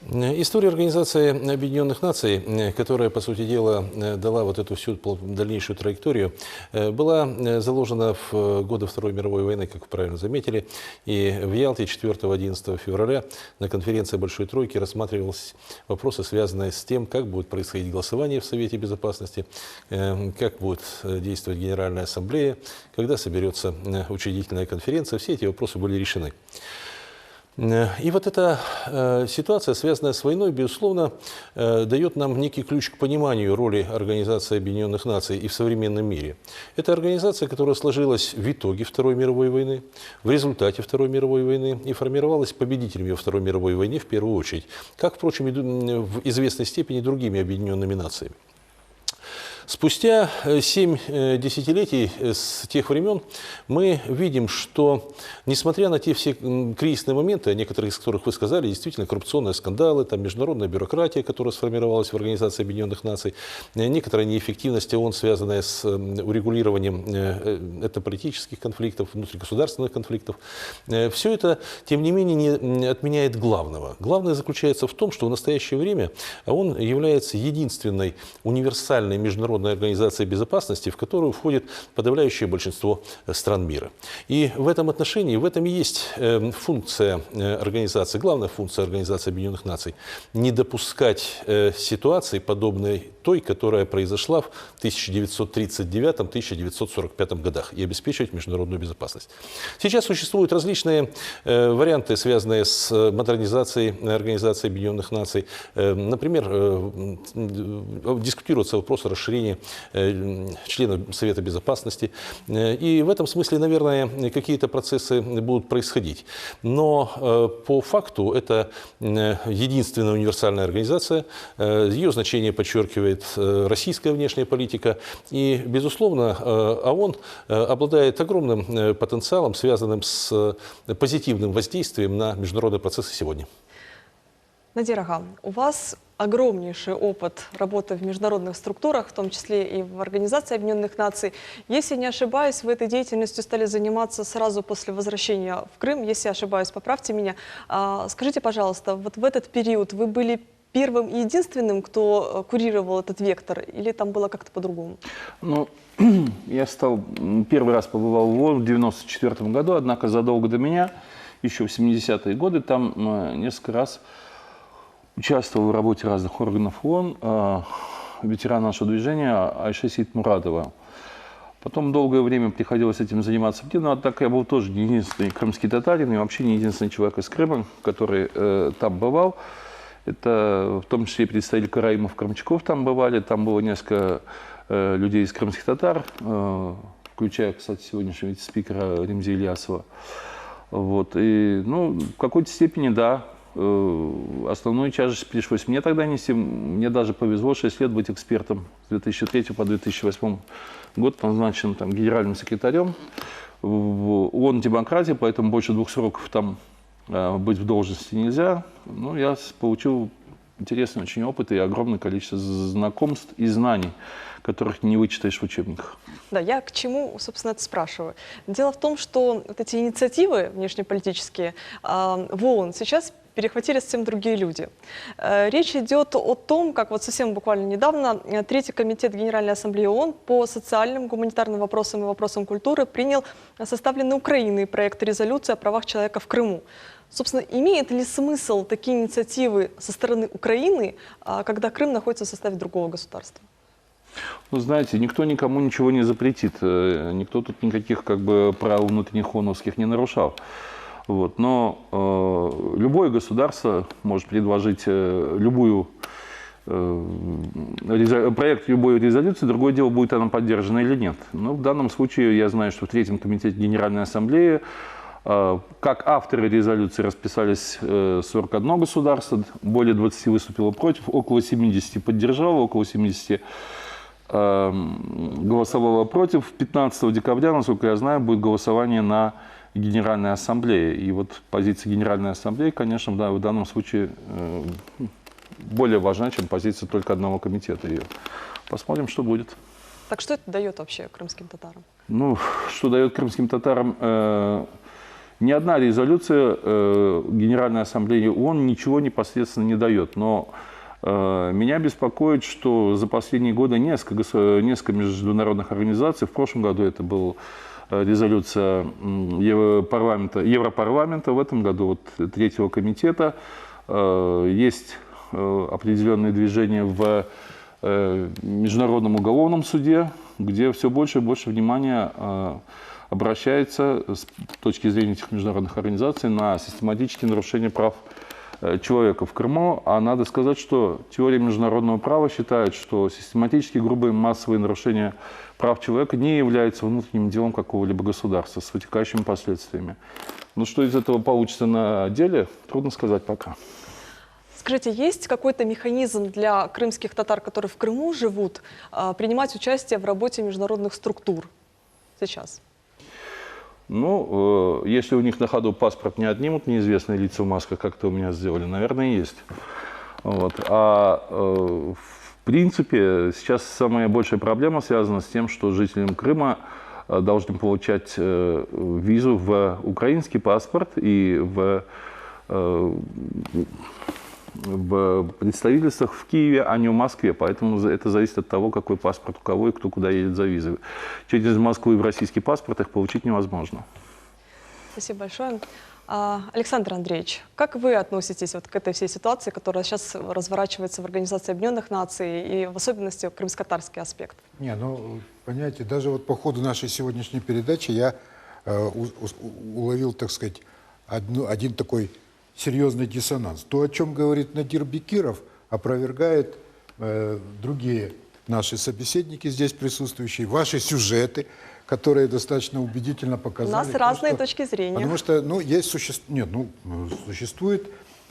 История Организации Объединенных Наций, которая, по сути дела, дала вот эту всю дальнейшую траекторию, была заложена в годы Второй мировой войны, как вы правильно заметили. И в Ялте 4-11 февраля на конференции Большой Тройки рассматривались вопросы, связанные с тем, как будет происходить голосование в Совете Безопасности, как будет действовать Генеральная Ассамблея, когда соберется учредительная конференция. Все эти вопросы были решены. И вот эта ситуация, связанная с войной, безусловно, дает нам некий ключ к пониманию роли Организации Объединенных Наций и в современном мире. Это организация, которая сложилась в итоге Второй мировой войны, в результате Второй мировой войны и формировалась победителями во Второй мировой войне в первую очередь, как, впрочем, в известной степени другими объединенными нациями. Спустя 7 десятилетий с тех времен мы видим, что, несмотря на те все кризисные моменты, некоторые из которых вы сказали, действительно коррупционные скандалы, там международная бюрократия, которая сформировалась в Организации Объединенных Наций, некоторая неэффективность ООН, связанная с урегулированием этнополитических конфликтов, внутригосударственных конфликтов, все это, тем не менее, не отменяет главного. Главное заключается в том, что в настоящее время ООН является единственной универсальной международной организацией безопасности, в которую входит подавляющее большинство стран мира. И в этом отношении, в этом и есть функция организации, главная функция Организации Объединенных Наций – не допускать ситуации, подобной той, которая произошла в 1939-1945 годах, и обеспечивать международную безопасность. Сейчас существуют различные варианты, связанные с модернизацией Организации Объединенных Наций. Например, дискутируется вопрос о расширении членов Совета Безопасности. И в этом смысле, наверное, какие-то процессы будут происходить. Но по факту это единственная универсальная организация. Ее значение подчеркивает российская внешняя политика. И, безусловно, ООН обладает огромным потенциалом, связанным с позитивным воздействием на международные процессы сегодня. Надир ага, у вас огромнейший опыт работы в международных структурах, в том числе и в Организации Объединенных Наций. Если не ошибаюсь, вы этой деятельностью стали заниматься сразу после возвращения в Крым. Если ошибаюсь, поправьте меня. Скажите, пожалуйста, вот в этот период вы были первым и единственным, кто курировал этот вектор, или там было как-то по-другому? Ну, я первый раз побывал в ООН в 1994 году, однако задолго до меня, еще в 70-е годы, там несколько раз участвовал в работе разных органов ООН ветеран нашего движения Айша Сейтмурадова. Потом долгое время приходилось этим заниматься мне, но однако я был тоже не единственный крымский татарин и вообще не единственный человек из Крыма, который там бывал. Это в том числе и представители Караимов, Крымчаков там бывали, там было несколько людей из крымских татар, включая, кстати, сегодняшнего вице-спикера Ремзи Ильясова. Вот. И, ну, в какой-то степени, да, основную тяжесть пришлось мне тогда нести. Мне даже повезло 6 лет быть экспертом. С 2003 по 2008 год назначен генеральным секретарем в ООН демократии, поэтому больше 2 сроков там быть в должности нельзя. Но я получил интересный очень опыт и огромное количество знакомств и знаний, которых не вычитаешь в учебниках. Да, я к чему, собственно, это спрашиваю. Дело в том, что вот эти инициативы внешнеполитические в ООН сейчас перехватили совсем другие люди. Речь идет о том, как вот совсем буквально недавно Третий комитет Генеральной Ассамблеи ООН по социальным, гуманитарным вопросам и вопросам культуры принял составленный Украиной проект резолюции о правах человека в Крыму. Собственно, имеет ли смысл такие инициативы со стороны Украины, когда Крым находится в составе другого государства? Ну, знаете, никто никому ничего не запретит. Никто тут никаких правил внутренних ООНовских не нарушал. Вот. Но любое государство может предложить проект любой резолюции, другое дело, будет она поддержана или нет. Но в данном случае я знаю, что в Третьем комитете Генеральной Ассамблеи как авторы резолюции расписались 41 государство, более 20 выступило против, около 70 поддержало, около 70 голосовало против. 15 декабря, насколько я знаю, будет голосование на Генеральной Ассамблее. И вот позиция Генеральной Ассамблеи, конечно, в данном случае более важна, чем позиция только одного комитета ее. Посмотрим, что будет. Так что это дает вообще крымским татарам? Ну, что дает крымским татарам? Ни одна резолюция Генеральной Ассамблеи ООН ничего непосредственно не дает. Но меня беспокоит, что за последние годы несколько международных организаций, в прошлом году это была резолюция Европарламента, в этом году вот Третьего комитета, есть определенные движения в Международном уголовном суде, где все больше и больше внимания обращается с точки зрения этих международных организаций на систематические нарушения прав человека в Крыму. А надо сказать, что теория международного права считает, что систематические грубые массовые нарушения прав человека не являются внутренним делом какого-либо государства с вытекающими последствиями. Но что из этого получится на деле, трудно сказать пока. Скажите, есть какой-то механизм для крымских татар, которые в Крыму живут, принимать участие в работе международных структур сейчас? Ну, если у них на ходу паспорт не отнимут неизвестные лица в масках, как это у меня сделали, наверное, есть. Вот. В принципе, сейчас самая большая проблема связана с тем, что жителям Крыма должны получать визу в украинский паспорт и в представительствах в Киеве, а не в Москве. Поэтому это зависит от того, какой паспорт у кого и кто куда едет за визой. Через Москву в российский паспорт их получить невозможно. Спасибо большое. Александр Андреевич, как вы относитесь вот к этой всей ситуации, которая сейчас разворачивается в Организации Объединенных Наций, и в особенности крымско-татарский аспект? Понимаете, даже вот по ходу нашей сегодняшней передачи я уловил, так сказать, один такой серьезный диссонанс. То, о чем говорит Надир Бекиров, опровергает другие наши собеседники здесь присутствующие, ваши сюжеты, которые достаточно убедительно показали. У нас разные точки зрения. Потому что существуют,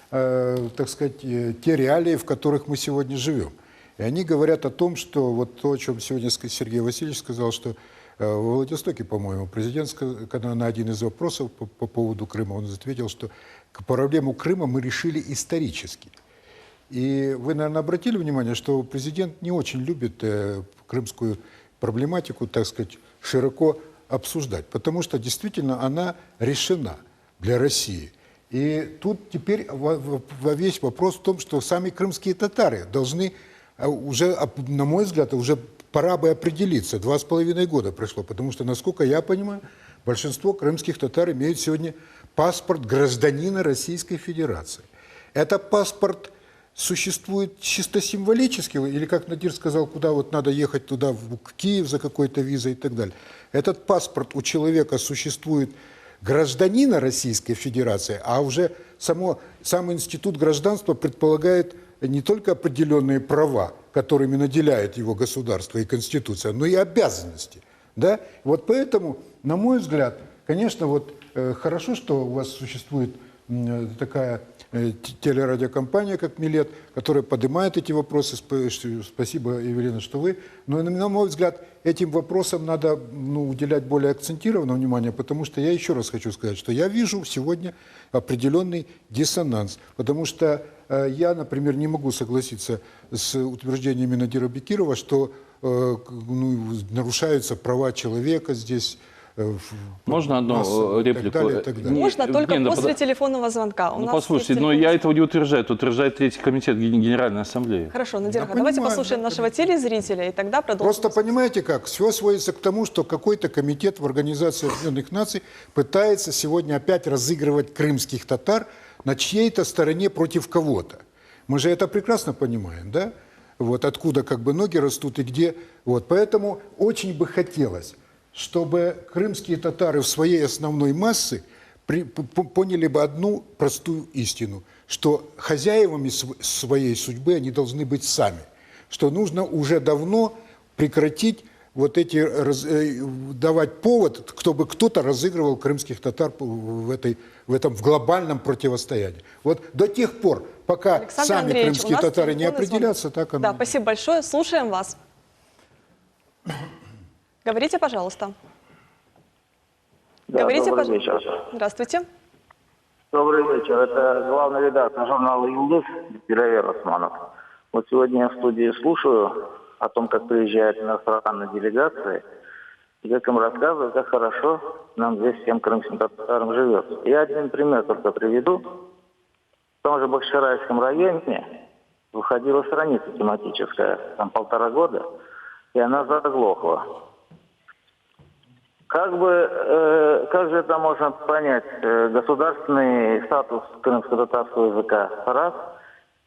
так сказать, те реалии, в которых мы сегодня живем. И они говорят о том, что вот то, о чем сегодня Сергей Васильевич сказал, что во Владивостоке, по-моему, президент, когда на один из вопросов по поводу Крыма, он ответил, что проблему Крыма мы решили исторически. И вы, наверное, обратили внимание, что президент не очень любит крымскую проблематику, так сказать, широко обсуждать, потому что действительно она решена для России. И тут теперь весь вопрос в том, что сами крымские татары должны уже, на мой взгляд, уже пора бы определиться. 2,5 года прошло, потому что, насколько я понимаю, большинство крымских татар имеют сегодня паспорт гражданина Российской Федерации. Этот паспорт существует чисто символически, или, как Надир сказал, куда вот надо ехать туда, в Киев за какой-то визой и так далее. Этот паспорт у человека существует гражданина Российской Федерации, а уже сам институт гражданства предполагает не только определенные права, которыми наделяет его государство и Конституция, но и обязанности. Да? Вот поэтому, на мой взгляд, конечно, вот хорошо, что у вас существует такая телерадиокомпания, как Милет, которая поднимает эти вопросы. Спасибо, Евелина, что вы. Но, на мой взгляд, этим вопросам надо уделять более акцентированное внимание, потому что я еще раз хочу сказать, что я вижу сегодня определенный диссонанс. Потому что я, например, не могу согласиться с утверждениями Надира Бекирова, что нарушаются права человека здесь. Можно одну реплику? Можно только после телефонного звонка. Послушайте, но я этого не утверждаю. Это утверждает Третий комитет Генеральной Ассамблеи. Хорошо, Надир, давайте послушаем нашего телезрителя, и тогда продолжим. Просто понимаете как? Все сводится к тому, что какой-то комитет в Организации Объединенных Наций пытается сегодня опять разыгрывать крымских татар на чьей-то стороне против кого-то. Мы же это прекрасно понимаем, да? Вот откуда как бы ноги растут и где. Вот. Поэтому очень бы хотелось, чтобы крымские татары в своей основной массе поняли бы одну простую истину, что хозяевами своей судьбы они должны быть сами, что нужно уже давно прекратить вот эти, давать повод, чтобы кто-то разыгрывал крымских татар в глобальном противостоянии. Вот до тех пор, пока Александр сами Андреевич, крымские татары не определятся, так оно. Да, спасибо большое. Слушаем вас. Говорите, пожалуйста. Да, Говорите, добрый пожалуйста. вечер. Здравствуйте. Добрый вечер. Это главный редактор журнала «Юлдыз» Диравер Османов. Вот сегодня я в студии слушаю о том, как приезжают иностранные делегации, и как им рассказывают, как хорошо нам здесь всем крымским татарам живется. Я один пример только приведу. В том же Бахчисарайском районе выходила страница тематическая, там 1,5 года, и она заглохла. Как же это можно понять? Государственный статус крымско-татарского языка раз,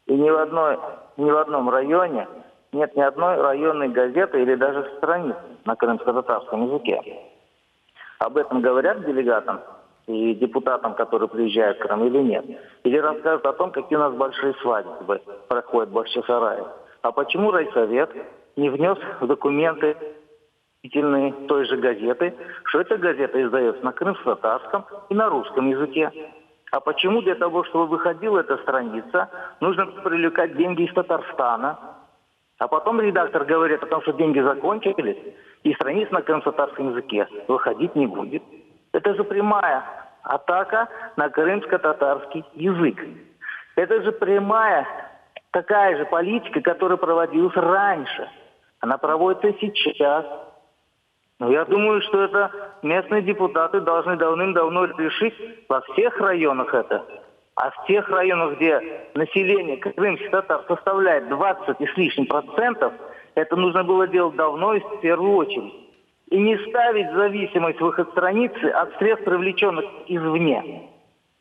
и ни в одном районе нет ни одной районной газеты или даже страницы на крымско-татарском языке. Об этом говорят делегатам и депутатам, которые приезжают в Крым, или нет? Или рассказывают о том, какие у нас большие свадьбы проходят в Бахчисарае. А почему райсовет не внес в документы той же газеты, что эта газета издается на крымско-татарском и на русском языке? А почему для того, чтобы выходила эта страница, нужно привлекать деньги из Татарстана? А потом редактор говорит о том, что деньги закончились, и страница на крымско-татарском языке выходить не будет. Это же прямая атака на крымско-татарский язык. Это же прямая такая же политика, которая проводилась раньше. Она проводится и сейчас. Но я думаю, что это местные депутаты должны давным-давно решить во всех районах это. А в тех районах, где население крымских татар составляет 20 и с лишним %, это нужно было делать давно и в первую очередь. И не ставить зависимость выход страницы от средств, привлеченных извне.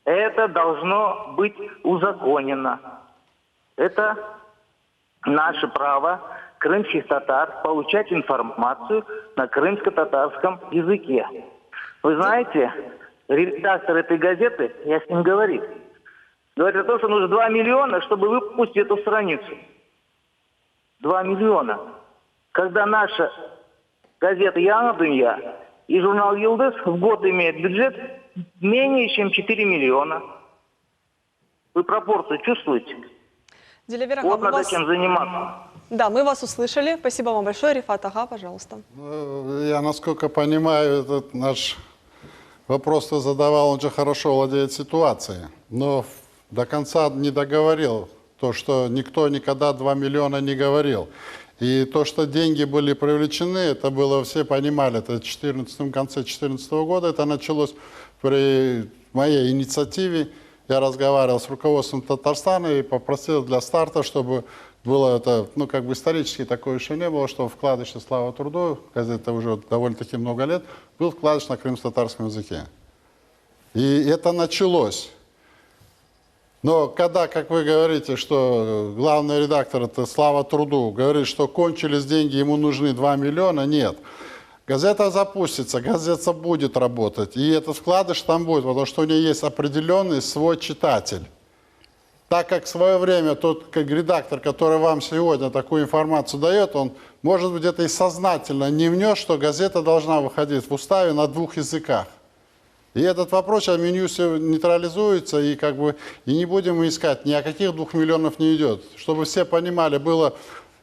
Это должно быть узаконено. Это наше право крымских татар получать информацию на крымско-татарском языке. Вы знаете, редактор этой газеты, я с ним говорил, говорит о том, что нужно 2 миллиона, чтобы выпустить эту страницу. 2 миллиона. Когда наша газета «Яна Дунья» и журнал «Юлдыз» в год имеют бюджет менее чем 4 миллиона. Вы пропорцию чувствуете? Вот надо чем заниматься. Да, мы вас услышали. Спасибо вам большое. Рифат Ага, пожалуйста. Я, насколько понимаю, этот наш вопрос ты задавал, он же хорошо владеет ситуацией. Но до конца не договорил то, что никто никогда 2 миллиона не говорил. И то, что деньги были привлечены, это было, все понимали, это в конце 2014 года, это началось при моей инициативе. Я разговаривал с руководством Татарстана и попросил для старта, чтобы было это, как бы исторически такое еще не было, что вкладыш «Слава труду», газета уже довольно-таки много лет, был вкладыш на крымско-татарском языке. И это началось. Но когда, как вы говорите, что главный редактор, это «Слава труду», говорит, что кончились деньги, ему нужны 2 миллиона, нет. Газета запустится, газета будет работать, и этот вкладыш там будет, потому что у нее есть определенный свой читатель. Так как в свое время тот как редактор, который вам сегодня такую информацию дает, он, может быть, где-то и сознательно не внес, что газета должна выходить в уставе на 2 языках. И этот вопрос сейчас в Минюсте нейтрализуется, и как бы и не будем искать, ни о каких 2 миллионов не идет. Чтобы все понимали, было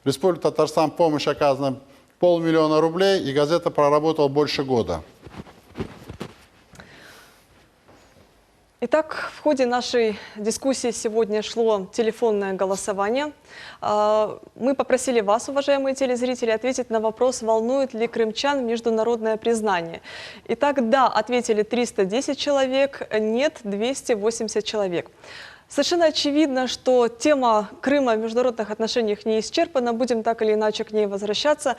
Республика Татарстан помощь оказана 500 000 рублей, и газета проработала больше года. Итак, в ходе нашей дискуссии сегодня шло телефонное голосование. Мы попросили вас, уважаемые телезрители, ответить на вопрос, волнует ли крымчан международное признание. Итак, да, ответили 310 человек, нет, 280 человек. Совершенно очевидно, что тема Крыма в международных отношениях не исчерпана, будем так или иначе к ней возвращаться.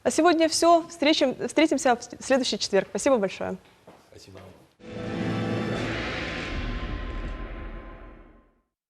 А сегодня все, встретимся в следующий четверг. Спасибо большое. Спасибо.